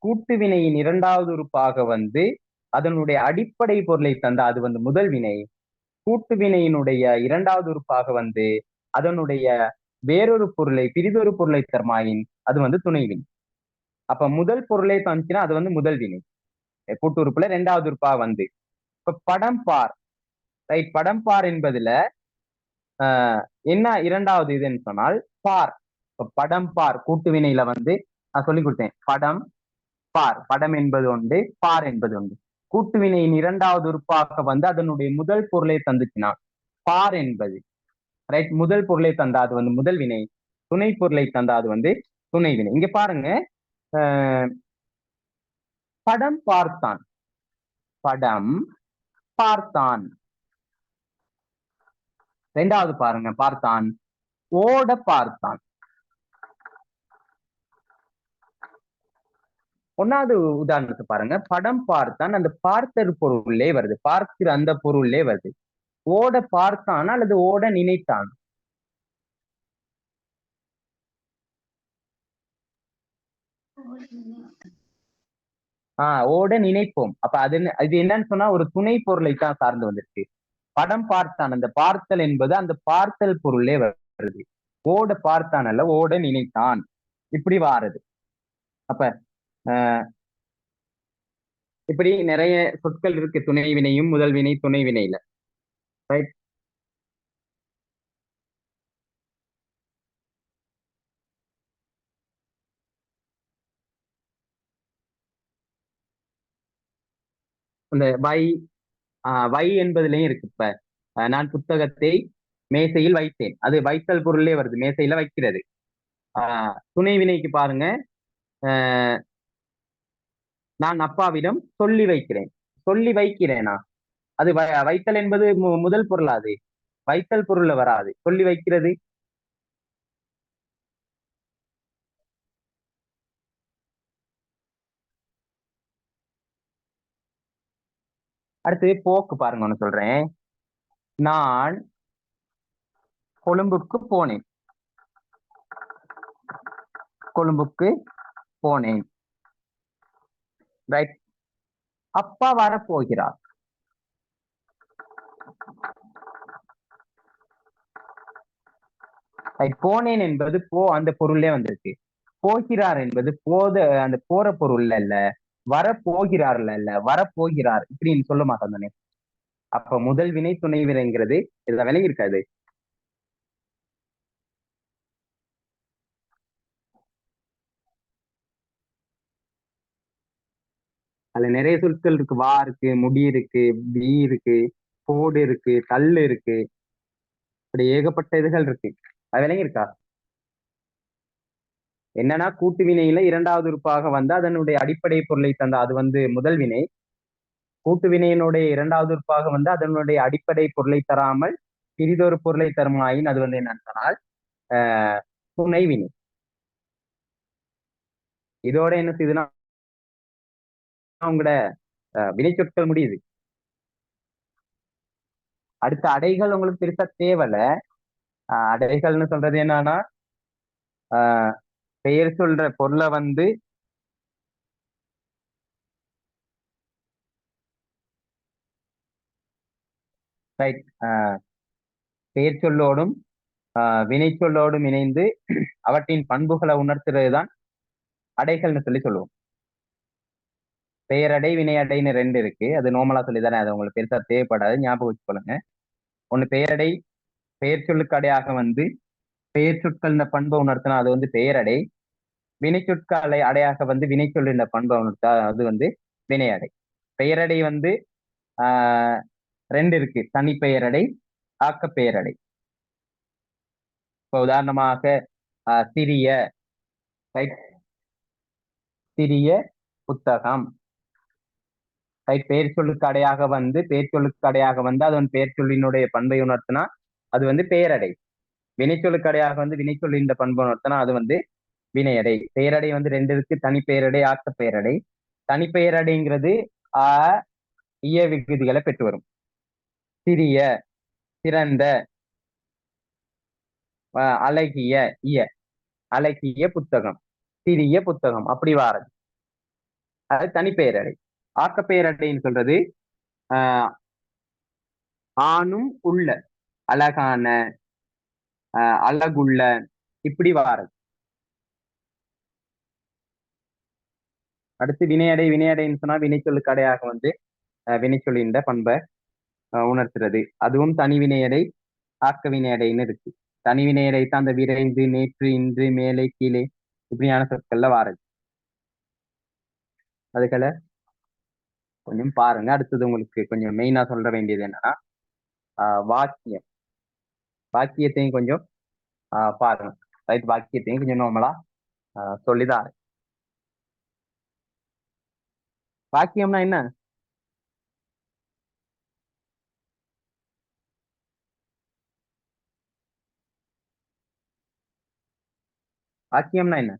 கூட்டு வினையின் இரண்டாவது உறுப்பாக வந்து அதனுடைய அடிப்படை பொருளை தந்த அது வந்து முதல் வினை. கூட்டு வினையினுடைய இரண்டாவது உறுப்பாக வந்து அதனுடைய வேறொரு பொருளை பிரிதொரு பொருளை தருமாயின் அது வந்து துணை வினை. அப்ப முதல் பொருளை தந்துச்சுன்னா அது வந்து முதல் வினை, கூட்டு உறுப்புல ரெண்டாவது உறுப்பாக வந்து. இப்ப படம் பார், ரைட், படம் பார் என்பதுல என்ன இரண்டாவது இதுன்னு சொன்னால் பார். இப்ப படம் பார் கூட்டு வினையில வந்து நான் சொல்லி கொடுத்தேன், படம் பார், படம் என்பது ஒன்று, பார் என்பது ஒன்று. கூட்டு வினையின் இரண்டாவது உறுப்பாக வந்து அதனுடைய முதல் பொருளை தந்துச்சுன்னா பார் என்பது, ரைட், முதல் பொருளை தந்தா அது வந்து முதல் வினை, துணை பொருளை தந்தா அது வந்து துணை வினை. இங்க பாருங்க, படம் பார்த்தான், படம் பார்த்தான். ரெண்டாவது பாருங்க, பார்த்தான், ஓட பார்த்தான். ஒன்னாவது உதாரணத்தை பாருங்க, படம் பார்த்தான், அந்த பார்த்தர் பொருளே வருது, பார்க்கிற அந்த பொருளே வருது. ஓட பார்த்தான் அல்லது ஓட நினைத்தான். ஓட நினைப்போம். அப்ப அது என்னன்னு சொன்னா ஒரு துணை பொருளை தான் சார்ந்து வந்திருக்கு. படம் பார்த்தான், அந்த பார்த்தல் என்பது அந்த பார்த்தல் பொருளே வருது. ஓட பார்த்தான் அல்ல, ஓட நினைத்தான், இப்படி வாருது. அப்ப இப்படி நிறைய சொற்கள் இருக்கு துணை வினையும் முதல் வினை துணை வினையில, ரைட். அந்த வை என்பதுலயும் இருக்கு. இப்ப நான் புத்தகத்தை மேசையில் வைத்தேன், அது வைத்தல் பொருளே வருது, மேசையில வைக்கிறது. துணை வினைக்கு பாருங்க, நான் அப்பாவிடம் சொல்லி வைக்கிறேன், சொல்லி வைக்கிறேனா, அது வைத்தல் என்பது முதல் பொருளா, அது வைத்தல் பொருள்ல வராது, சொல்லி வைக்கிறது. அடுத்து போக்கு பாருங்க, ஒண்ணு சொல்றேன். நான் கொழும்புக்கு போனேன், கொழும்புக்கு போனேன், ரைட். அப்பா வரப்போகிறார், போனேன் என்பது அந்த பொருளே வந்திருக்கு. போகிறார் என்பது அந்த போற பொருள்ல இல்ல, வரப்போகிறார்ல இல்ல, வரப்போகிறார் இப்படின்னு சொல்ல மாட்டோம் தானே. அப்ப முதல் வினை துணை வினைங்கிறது இதுல விலகி இருக்காது. அதுல நிறைய சொற்கள் இருக்கு, வா இருக்கு, முடி இருக்கு, வீ இருக்கு, கோடு இருக்கு, கல் இருக்கு, இப்படி ஏகப்பட்ட இதுகள் இருக்கு. அது விலகி இருக்கா? என்னன்னா கூட்டு வினையில இரண்டாவது உறுப்பாக வந்து அதனுடைய அடிப்படை பொருளை தந்த அது வந்து முதல் வினை. கூட்டு வினையினுடைய இரண்டாவது உறுப்பாக வந்து அதனுடைய அடிப்படை பொருளை தராமல் பிரிதொரு பொருளை தருமாயின் அது வந்து என்னன்னு சொன்னால் துணை வினை. இதோட என்ன செய்யுதுன்னா உங்களோட வினை சொற்கள் முடியுது. அடுத்த அடைகள் உங்களுக்கு பெருசா தேவையில்ல. அடைகள்னு சொல்றது என்னன்னா பெயர் சொல்ற பொருளை வந்து ரைட் பெயர் சொல்லோடும் வினை சொல்லோடும் இணைந்து அவற்றின் பண்புகளை உணர்த்துறது தான் அடைகள்னு சொல்லி சொல்லுவோம். பெயரடை வினையடைன்னு ரெண்டு இருக்கு, அது நோமலா சொல்லிதானே, அது உங்களுக்கு பெருசா தேவைப்படாது, ஞாபகம் வச்சுக்கொள்ளுங்க. ஒண்ணு பெயரடை, பெயர் சொல்லுக்கு அடையாக வந்து பெயர் சொற்கள் இந்த பண்பை உணர்த்தினா அது வந்து பெயரடை. வினைச்சொற்களை அடையாக வந்து வினைச்சொல்லின் பண்பை உணர்த்தா அது வந்து வினையடை. பெயரடை வந்து ரெண்டு இருக்கு, தனி பெயரடை, ஆக்க பெயரடை. இப்போ உதாரணமாக சிறிய, சிறிய புத்தகம், பெயர் சொல்லுக்கு அடையாக வந்து அதன் பெயர் சொல்லினுடைய பண்பை உணர்த்தினா அது வந்து பெயரடை. வினைச்சொல்லுக்கு அடையாக வந்து வினைச்சொல்லின் பண்பை உணர்த்தினா அது வந்து வினையடை. பெயரடை வந்து ரெண்டு இருக்கு, தனி பெயரடை, ஆக்க பெயரடை. தனி பெயரடைங்கிறது இய விகுதிகளை பெற்று வரும். சிறிய, சிறந்த, அழகிய, அழகிய புத்தகம், சிறிய புத்தகம், அப்படி வாரது. அது தனிப்பெயரடை. ஆக்கப்பெயரடைன்னு சொல்றது ஆணும் உள்ள, அழகான, அழகுள்ள, இப்படி வாரது. அடுத்து வினையடை. வினையடைன்னு சொன்னா வினைச்சொல்லுக்கு அடையாக வந்து வினைச்சொல்லின் பண்பை உணர்த்துறது. அதுவும் தனி வினையடை, ஆக்க வினையடைன்னு இருக்கு. தனி வினையடை தான் அந்த விரைந்து, நேற்று, இன்று, மேலே, கீழே இப்படியான சொற்கள்ல வாரது. அதுகளை கொஞ்சம் பாருங்க. அடுத்தது உங்களுக்கு கொஞ்சம் மெயினா சொல்ற வேண்டியது என்னன்னா வாக்கியம். வாக்கியத்தையும் கொஞ்சம் பாருங்க. வாக்கியத்தையும் கொஞ்சம் நார்மலா சொல்லிதான். வாக்கியம்னா என்ன? வாக்கியம்னா என்ன?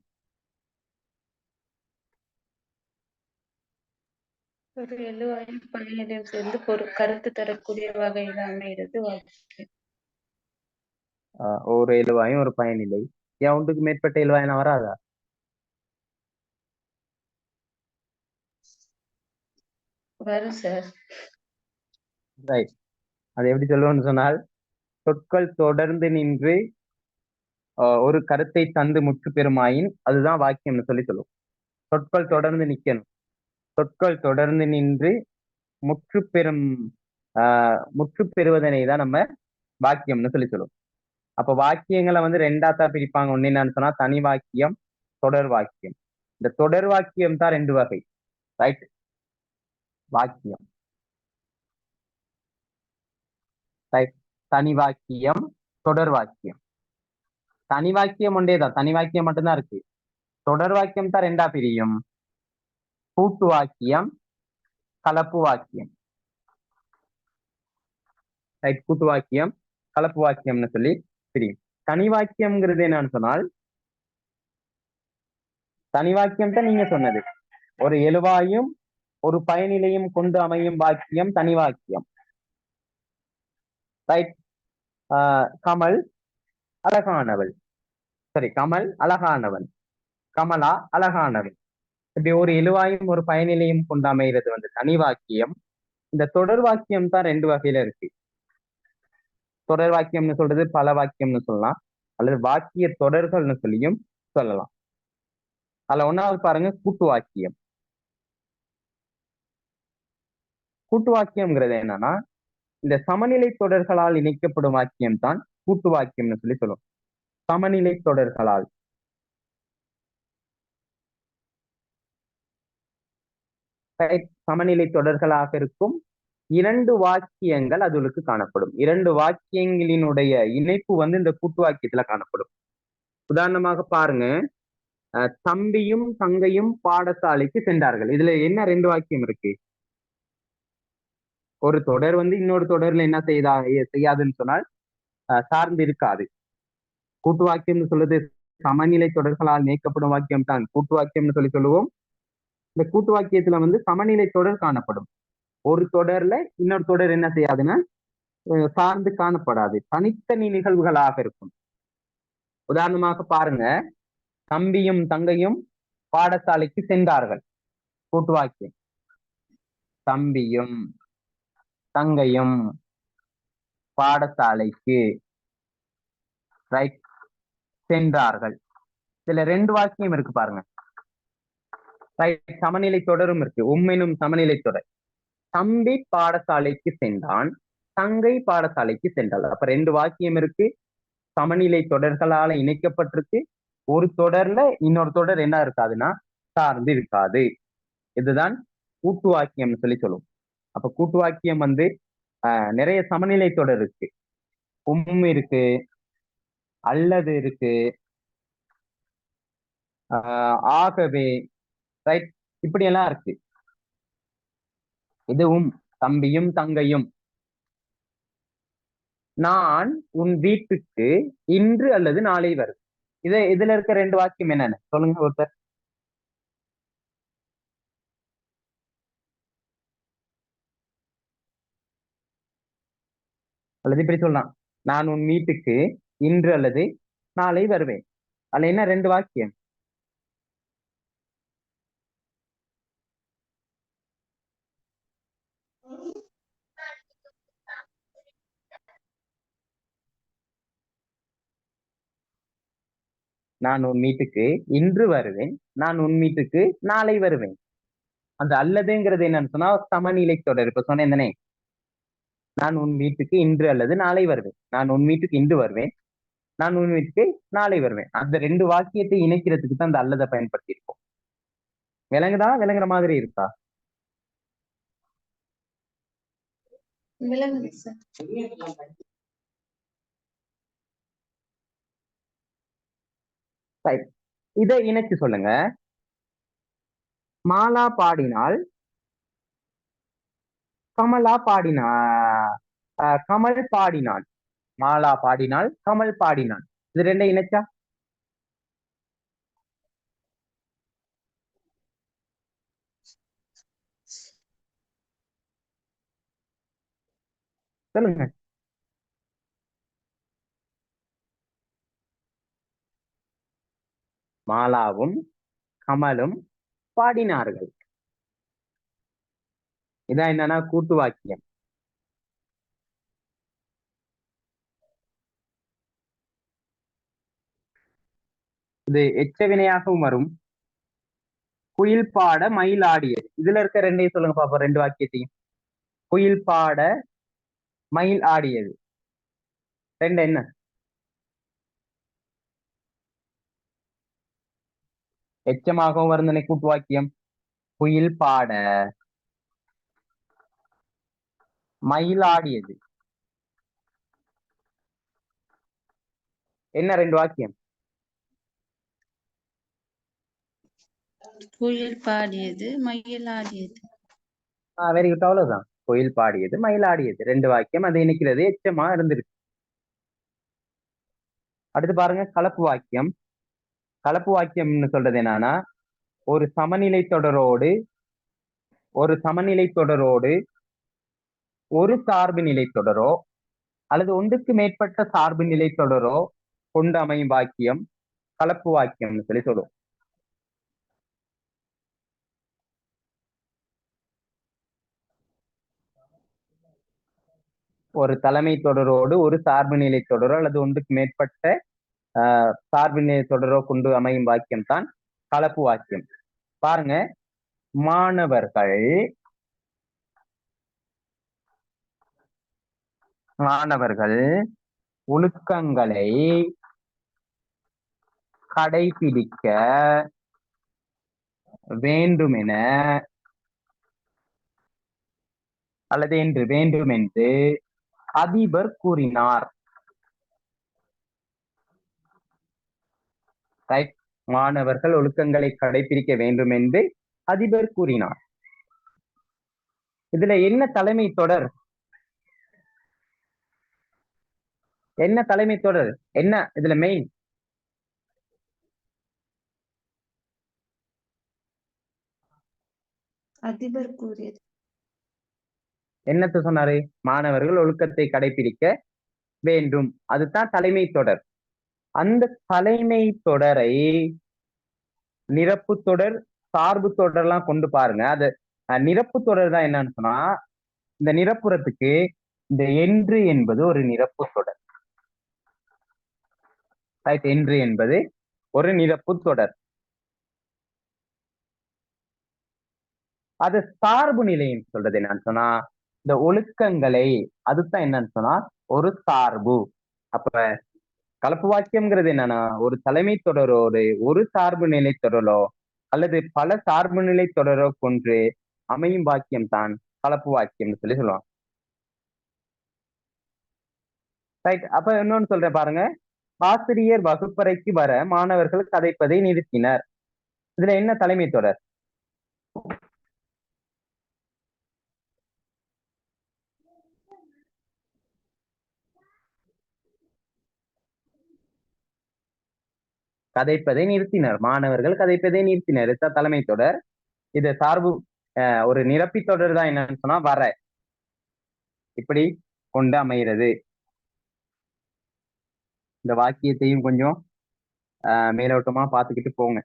ஒரு எழுவாயும் பணியிடம் சேர்ந்து ஒரு கருத்து தரக்கூடிய வகையில அமைகிறது வாக்கியம். ஒரு எழுவாயும் ஒரு பயனில்லை. ஏன் ஒன்றுக்கு மேற்பட்ட எழுவாயினா வராதா? வரும் சார். ரைட். அது எப்படி சொல்லுவோம்னு சொன்னால், சொற்கள் தொடர்ந்து நின்று ஒரு கருத்தை தந்து முற்று பெறுமாயின் அதுதான் வாக்கியம்னு சொல்லி சொல்லுவோம். சொற்கள் தொடர்ந்து நிக்கணும். சொற்கள் தொடர்ந்து நின்று முற்று பெறுவதனை தான் நம்ம வாக்கியம்னு சொல்லி சொல்லுவோம். அப்ப வாக்கியங்களை வந்து ரெண்டாத்தான் பிரிப்பாங்க. ஒன்னு என்னன்னு சொன்னா தனி வாக்கியம், தொடர் வாக்கியம். இந்த தொடர் வாக்கியம் தான் ரெண்டு வகை. ரைட். வாக்கியம், ரைட். தனி வாக்கியம், தொடர் வாக்கியம். தனி வாக்கியம் ஒன்றேதான், தனி வாக்கியம் மட்டும்தான் இருக்கு. தொடர் வாக்கியம் தான் ரெண்டா பிரியும். கூட்டு வாக்கியம், கலப்பு வாக்கியம். ரைட். கூட்டு வாக்கியம், கலப்பு வாக்கியம்னு சொல்லி பிரியும். தனி வாக்கியம்ங்கிறது என்னன்னு சொன்னால், தனி வாக்கியம் தான் நீங்க சொன்னது, ஒரு எழுவாயும் ஒரு பயனிலையும் கொண்டு அமையும் வாக்கியம் தனி வாக்கியம். ரைட். கமல் அழகானவள், சரி, கமல் அழகானவன், கமலா அழகானவன். இப்படி ஒரு எழுவாயும் ஒரு பயனிலையும் கொண்டு அமைகிறது வந்து தனி வாக்கியம். இந்த தொடர் வாக்கியம் தான் ரெண்டு வகையில இருக்கு. தொடர் வாக்கியம்னு சொல்றது பல வாக்கியம்னு சொல்லலாம், அல்லது வாக்கிய தொடர்கள்னு சொல்லியும் சொல்லலாம். அதுல ஒன்னாவது பாருங்க, கூட்டு வாக்கியம். கூட்டு வாக்கியம்ங்கிறது என்னன்னா, இந்த சமநிலை தொடர்களால் இணைக்கப்படும் வாக்கியம் தான் கூட்டு வாக்கியம்னு சொல்லி சொல்லுவோம். சமநிலை தொடர்களால். சமநிலை தொடர்களாக இருக்கும் இரண்டு வாக்கியங்கள் அதுக்கு காணப்படும். இரண்டு வாக்கியங்களினுடைய இணைப்பு வந்து இந்த கூட்டு வாக்கியத்துல காணப்படும். உதாரணமாக பாருங்க, தம்பியும் தங்கையும் பாடசாலைக்கு சென்றார்கள். இதுல என்ன ரெண்டு வாக்கியம் இருக்கு? ஒரு தொடர் வந்து இன்னொரு தொடர்ல என்ன செய்யாதுன்னு சொன்னால் சார்ந்து இருக்காது. கூட்டு வாக்கியம்னு சொல்றது சமநிலை தொடர்களால் நீக்கப்படும் வாக்கியம் தான் கூட்டு வாக்கியம்னு சொல்லி சொல்லுவோம். இந்த கூட்டு வாக்கியத்துல வந்து சமநிலை தொடர் காணப்படும். ஒரு தொடர்ல இன்னொரு தொடர் என்ன செய்யாதுன்னா சார்ந்து காணப்படாது, தனித்தனி நிகழ்வுகளாக இருக்கும். உதாரணமாக பாருங்க, தம்பியும் தங்கையும் பாடசாலைக்கு சென்றார்கள். கூட்டு வாக்கியம். தம்பியும் தங்கையும் பாடசாலைக்கு ரைட் சென்றார்கள். இதுல ரெண்டு வாக்கியம் இருக்கு பாருங்க. ரைட். சமநிலை தொடரும் இருக்கு, உம்மெனும் சமநிலை தொடர். தம்பி பாடசாலைக்கு சென்றான், தங்கை பாடசாலைக்கு சென்றாள். அப்ப ரெண்டு வாக்கியம் இருக்கு, சமநிலை தொடர்களால இணைக்கப்பட்டிருக்கு, ஒரு தொடர்ல இன்னொரு தொடர் என்ன இருக்காதுன்னா சார்ந்து இருக்காது. இதுதான் கூட்டு வாக்கியம்னு சொல்லி சொல்லுவோம். அப்ப கூட்டு வாக்கியம் வந்து நிறைய சமநிலை தொடர் இருக்கு. இருக்கு, அல்லது இருக்கு, ஆகவே, ரைட், இப்படி எல்லாம் இருக்கு. இதுவும் தம்பியும் தங்கையும். நான் உன் வீட்டுக்கு இன்று அல்லது நாளை வரும். இதுல இருக்க ரெண்டு வாக்கியம் என்னன்னு சொல்லுங்க ஒருத்தர். அல்லது இப்படி சொல்லலாம், நான் உன் வீட்டுக்கு இன்று அல்லது நாளை வருவேன். அதுல என்ன ரெண்டு வாக்கியம்? நான் உன் வீட்டுக்கு இன்று வருவேன், நான் உன் வீட்டுக்கு நாளை வருவேன். அந்த அல்லதுங்கிறது என்னன்னு சொன்னா சமநிலை தொடர். இப்ப சொன்னேன் தானே, நான் உன் வீட்டுக்கு இன்று அல்லது நாளை வருவேன், நான் உன் வீட்டுக்கு இன்று வருவேன், நான் உன் வீட்டுக்கு நாளை வருவேன். அந்த ரெண்டு வாக்கியத்தை இணைக்கிறதுக்கு தான் அந்த அல்லதை பயன்படுத்தி இருக்கோம். விளங்குதா? விளங்குற மாதிரி இருக்கா? விளங்குது சார். இதை இணைச்சு சொல்லுங்க. மாலா பாடினால் கமலா பாடினா, கமல் பாடினான். மாலா பாடினால் கமல் பாடினான். இது ரெண்டை இணைச்சா சொல்லுங்க. மாலாவும் கமலும் பாடினார்கள். இதான் என்னன்னா கூட்டு வாக்கியம். இது எச்ச வினையாகவும் வரும். குயில் பாட மயில் ஆடியது. இதுல இருக்க ரெண்டையும் சொல்லுங்க பாப்போம், ரெண்டு வாக்கியத்தையும். குயில் பாட மயில் ஆடியது, ரெண்டு என்ன? எச்சமாகவும் வருந்தனை கூட்டு வாக்கியம். குயில் பாட மயில் ஆடியது, என்ன ரெண்டு வாக்கியம்? குயில் பாடியது மயில் ஆடியது. வெரி குட், அவ்வளவுதான். குயில் பாடியது மயில் ஆடியது, ரெண்டு வாக்கியம். அது இணைக்கிறது எச்சமா இருந்திருக்கு. அடுத்து பாருங்க கலப்பு வாக்கியம். கலப்பு வாக்கியம்னு சொல்றது என்னன்னா, ஒரு சமநிலை தொடரோடு ஒரு சார்பு நிலை தொடரோ அல்லது ஒன்றுக்கு மேற்பட்ட சார்பு நிலை தொடரோ கொண்டு அமையும் வாக்கியம் கலப்பு வாக்கியம்னு சொல்லி சொல்லுவோம். ஒரு தலைமை தொடரோடு ஒரு சார்பு நிலை தொடரோ அல்லது ஒன்றுக்கு மேற்பட்ட சார்பு நிலை தொடரோ கொண்டு அமையும் வாக்கியம் தான் கலப்பு வாக்கியம். பாருங்க, மாணவர்கள் ஒழுக்கங்களை கடைபிடிக்க வேண்டுமென அல்லது என்று வேண்டுமென்று அதிபர் கூறினார். மாணவர்கள் ஒழுக்கங்களை கடைபிடிக்க வேண்டும் என்று அதிபர் கூறினார். இதுல என்ன தலைமை தொடர்? என்ன தலைமை தொடர்? என்ன இதுல மெயின்? அதிபர் கூறியது. என்னத்த சொன்னாரு? மாணவர்கள் ஒழுக்கத்தை கடைபிடிக்க வேண்டும், அதுதான் தலைமை தொடர். அந்த தலைமை தொடரை நிரப்பு தொடர், சார்பு தொடர்லாம் கொண்டு பாருங்க. அது நிரப்பு தொடர் தான் என்னன்னு சொன்னா, இந்த நிரப்புறத்துக்கு இந்த என்று என்பது ஒரு நிரப்பு தொடர். ரைட், என்று என்பது ஒரு நிரப்பு தொடர். அது சார்பு நிலைன்னு சொல்றது என்னன்னு சொன்னா, இந்த ஒழுக்கங்களை, அதுதான் என்னன்னு சொன்னா ஒரு சார்பு. அப்ப கலப்பு வாக்கியம்ங்கிறது என்னன்னா ஒரு தலைமை தொடரோ ஒரு சார்பு நிலை தொடரோ அல்லது பல சார்பு நிலை தொடரோ கொன்று அமையும் வாக்கியம் தான் கலப்பு வாக்கியம்னு சொல்லி சொல்லுவாங்க. ரைட். அப்ப இன்னொன்னு சொல்றேன் பாருங்க. ஆசிரியர் வகுப்பறைக்கு வர மாணவர்கள் கதைப்பதை நிறுத்தினர். இதுல என்ன தலைமை தொடர்? கதைப்பதை நிறுத்தினர். மாணவர்கள் கதைப்பதை நிறுத்தினர். இதுதான் தலைமை தொடர். இது சார்பு ஒரு நிரப்பி தொடர் தான் என்னன்னு சொன்னா வர இப்படி கொண்டு அமைகிறது. இந்த வாக்கியத்தையும் கொஞ்சம் மேலோட்டமா பார்த்துக்கிட்டு போங்க.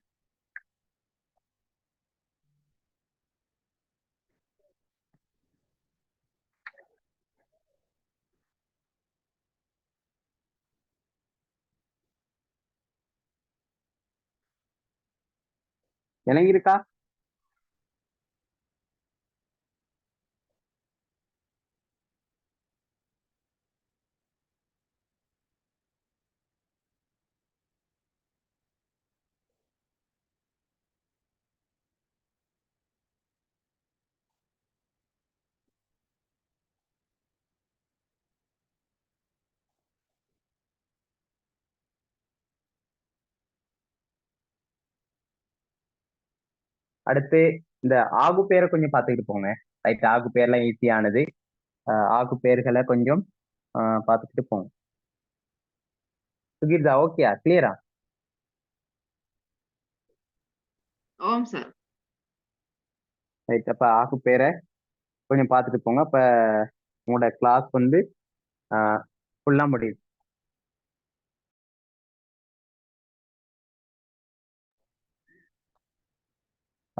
எனக்கு இருக்கா? அடுத்து இந்த ஆகு பேரை கொஞ்சம் பார்த்துக்கிட்டு போங்க. ரைட். ஆகு பேர்லாம் ஈஸியானது. ஆகு பேர்களை கொஞ்சம் பார்த்துக்கிட்டு போங்க. சுகீர்தா ஓகேயா? கிளியரா? ஓம் சார். ரைட். அப்ப ஆகு பேரை கொஞ்சம் பார்த்துட்டு போங்க. அப்ப உங்களோட கிளாஸ் வந்து ஃபுல்லா முடியுது.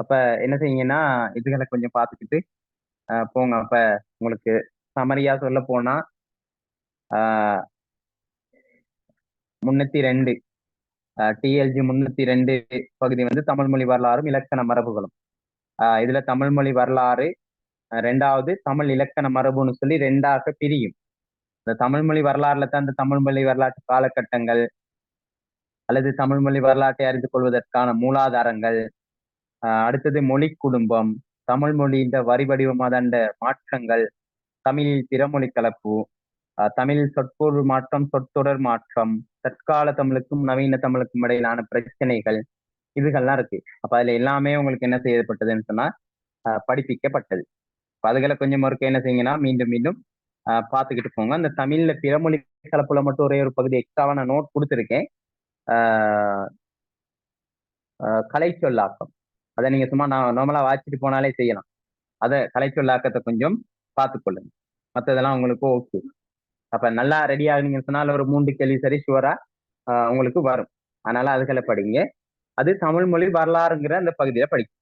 அப்ப என்ன செய்யுங்கன்னா இதுகளை கொஞ்சம் பார்த்துக்கிட்டு போங்க. அப்ப உங்களுக்கு சமரியா சொல்ல போனா 302 TLG 302 பகுதி வந்து தமிழ் மொழி வரலாறும் இலக்கண மரபுகளும். இதுல தமிழ் மொழி வரலாறு ரெண்டாவது, தமிழ் இலக்கண மரபுன்னு சொல்லி ரெண்டாக பிரியும். இந்த தமிழ் மொழி வரலாறுல தான் இந்த தமிழ் மொழி வரலாற்று காலகட்டங்கள் அல்லது தமிழ் மொழி வரலாற்றை அறிந்து கொள்வதற்கான மூலாதாரங்கள், அடுத்தது மொழி குடும்பம், தமிழ் மொழி இந்த வரி வடிவமாதண்ட மாற்றங்கள், தமிழில் பிறமொழி கலப்பு, தமிழில் சொற்பொருள் மாற்றம், சொற்றொடர் மாற்றம், தற்கால தமிழுக்கும் நவீன தமிழுக்கும் இடையிலான பிரச்சனைகள், இதுகள்லாம் இருக்கு. அப்ப அதுல எல்லாமே உங்களுக்கு என்ன செய்யப்பட்டதுன்னு சொன்னா படிப்பிக்கப்பட்டது. அதுகளை கொஞ்சம் ஒருக்க என்ன செய்யுங்கன்னா மீண்டும் மீண்டும் பார்த்துக்கிட்டு போங்க. அந்த தமிழ்ல பிறமொழி கலப்புல மட்டும் ஒரே ஒரு பகுதி எக்ஸ்ட்ராவா நான் நோட் கொடுத்துருக்கேன். கலை சொல்லாக்கம் அதை நீங்க சும்மா நான் நார்மலா வாசிச்சுட்டு போனாலே செய்யலாம். அதை கலை சொல்லாக்கத்தை கொஞ்சம் பார்த்துக்கொள்ளுங்க. மற்றதெல்லாம் உங்களுக்கு ஓகே. அப்ப நல்லா ரெடி ஆகுனீங்கன்னு சொன்னால் ஒரு 3 கேள்வி சரி ஷுவரா உங்களுக்கு வரும். அதனால அதுகளை படிங்க. அது தமிழ் மொழி வரலாறுங்கிற அந்த பகுதியில படிக்கும்.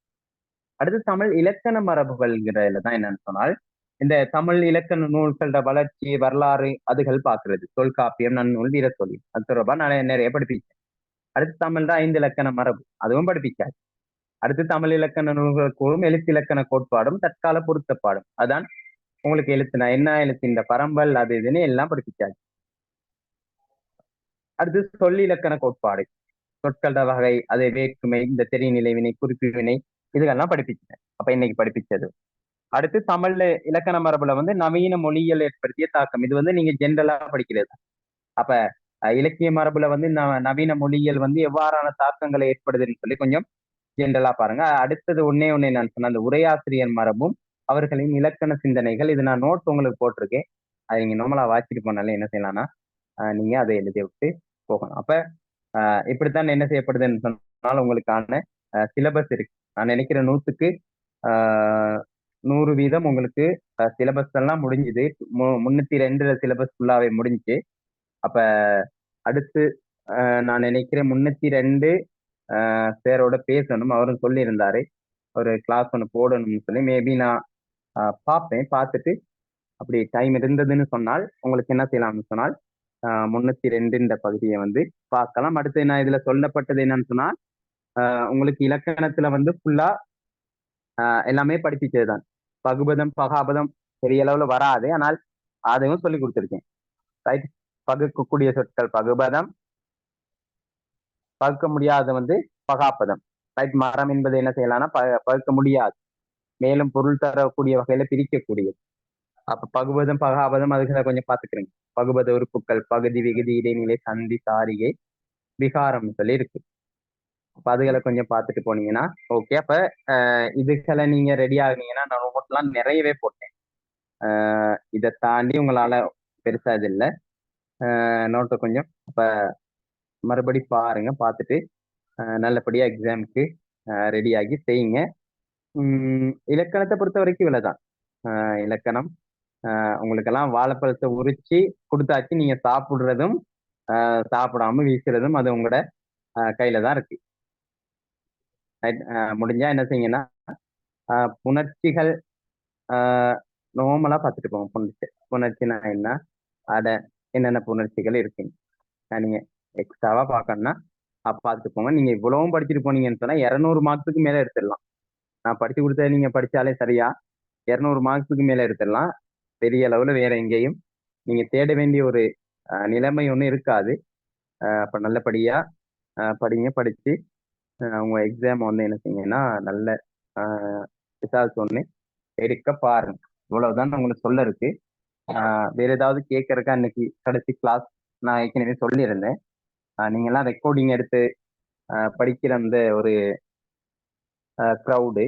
அடுத்து தமிழ் இலக்கண மரபுகள்ங்கிறதுல தான் என்னன்னு சொன்னால் இந்த தமிழ் இலக்கண நூல்களோட வளர்ச்சி வரலாறு அதுகள் பார்க்கறது. தொல்காப்பியம், நன்னூல், வீரத்தொழில் அது தொடர்பா நிறைய படிப்பிச்சேன். அடுத்து தமிழ்ல 5 இலக்கண மரபு அதுவும் படிப்பிச்சாச்சு. அடுத்து தமிழ் இலக்கண நூல்கள் கூறும் எழுத்து இலக்கண கோட்பாடும் தற்கால பொருத்தப்பாடும். அதான் உங்களுக்கு எழுத்துனா என்ன, எழுத்து இந்த பரம்பல் அது இதுன்னு எல்லாம் படிப்பிச்சாச்சு. அடுத்து சொல் இலக்கண கோட்பாடு, சொற்கள வகை, அது வேற்றுமை, இந்த தெரிநிலை வினை, குறிப்பு வினை, இதுகெல்லாம் படிப்பிச்சேன். அப்ப இன்னைக்கு படிப்பிச்சது. அடுத்து தமிழ்ல இலக்கண மரபுல வந்து நவீன மொழியியல் ஏற்படுத்திய தாக்கம். இது வந்து நீங்க ஜென்ரலா படிக்கிறது. அப்ப இலக்கிய மரபுல வந்து நவீன மொழியியல் வந்து எவ்வாறான தாக்கங்களை ஏற்படுதுன்னு சொல்லி கொஞ்சம் ஜென்ரலா பாருங்க. அடுத்தது ஒன்னே நான் சொன்ன அந்த உரையாசிரியர் மரபும் அவர்களின் இலக்கண சிந்தனைகள். இது நான் நோட் உங்களுக்கு போட்டிருக்கேன். அதை நீங்க நார்மலா வாசிட்டு போனாலே என்ன செய்யலாம்னா நீங்க அதை எழுதி விட்டு போகணும். அப்ப இப்படித்தான் என்ன செய்யப்படுதுன்னு சொன்னால் உங்களுக்கான சிலபஸ் இருக்கு. நான் நினைக்கிற 100க்கு 100% உங்களுக்கு சிலபஸ் எல்லாம் முடிஞ்சுது. 302 சிலபஸ் ஃபுல்லாவே முடிஞ்சு. அப்ப அடுத்து நான் நினைக்கிறேன் 302 பேரோட பேசணும். அவரும் சொல்லியிருந்தாரு ஒரு கிளாஸ் ஒன்று போடணும்னு சொல்லி. மேபி நான் பார்ப்பேன். பார்த்துட்டு அப்படி டைம் இருந்ததுன்னு சொன்னால் உங்களுக்கு என்ன செய்யலாம்னு சொன்னால் 302 இந்த பகுதியை வந்து பார்க்கலாம். அடுத்து நான் இதுல சொல்லப்பட்டது என்னன்னு சொன்னா உங்களுக்கு இலக்கணத்துல வந்து ஃபுல்லா எல்லாமே படிப்பிச்சது தான். பகுபதம் பகாபதம் பெரிய அளவுல வராது, ஆனால் அதையும் சொல்லி கொடுத்துருக்கேன். ரைட். பகுக்கக்கூடிய சொற்கள் பகுபதம், பகுக்க முடியாத வந்து பகாப்பதம். ரைட், மரம் என்பது என்ன செய்யலாம்னா பகுக்க முடியாது, மேலும் பொருள் தரக்கூடிய வகையில பிரிக்கக்கூடியது. அப்ப பகுபதம் பகாபதம் அதுகளை கொஞ்சம் பாத்துக்கிறீங்க. பகுபத உறுப்புக்கள் பகுதி விகுதி இடைநிலை சந்தி சாரிகை விகாரம் சொல்லி இருக்கு. அப்ப அதுகளை கொஞ்சம் பார்த்துட்டு போனீங்கன்னா ஓகே. அப்ப இதுகளை நீங்க ரெடி ஆகுனீங்கன்னா, நான் நோட்லாம் நிறையவே போட்டேன். இதை தாண்டி உங்களால பெருசா இது இல்லை. நோட்டை கொஞ்சம் அப்ப மறுபடி பாருங்க, பார்த்துட்டு நல்லபடியா எக்ஸாமுக்கு ரெடி ஆகி செய்யுங்க. இலக்கணத்தை பொறுத்த வரைக்கும் இவ்வளவுதான். இலக்கணம் உங்களுக்கெல்லாம் வாழைப்பழத்தை உரிச்சு கொடுத்தாச்சு, நீங்க சாப்பிடுறதும் சாப்பிடாம வீசுறதும் அது உங்களோட கையில தான் இருக்கு. முடிஞ்சா என்ன செய்யுங்கன்னா புணர்ச்சிகள் நார்மலா பார்த்துட்டு போங்க. புணர்ச்சினா என்ன, அட என்னென்ன புணர்ச்சிகள் இருக்குங்க நீங்க எக்ஸ்ட்ராவா பார்க்கணும்னா பார்த்துட்டு போங்க. நீங்க இவ்வளவும் படிச்சுட்டு போனீங்கன்னு சொன்னா 200 மார்க்ஸுக்கு மேல எடுத்துடலாம். நான் படிச்சு கொடுத்தா நீங்க படிச்சாலே சரியா 200 மார்க்ஸுக்கு மேல எடுத்துடலாம். பெரிய அளவுல வேற எங்கேயும் நீங்க தேட வேண்டிய ஒரு நிலைமை ஒன்றும் இருக்காது. அப்ப நல்லபடியா படிங்க. படிச்சு உங்க எக்ஸாம் வந்து என்ன செய்யுங்கன்னா நல்ல ரிசல்ட்ஸ் ஒன்று எடுக்க பாருங்க. இவ்வளவுதான் உங்களுக்கு சொல்ல இருக்கு. வேற ஏதாவது கேட்கறக்கா? இன்னைக்கு கடைசி கிளாஸ் நான் ஏற்கனவே சொல்லியிருந்தேன். நீங்கெல்லாம் ரெக்கார்டிங் எடுத்து படிக்கிற அந்த ஒரு க்ரௌடு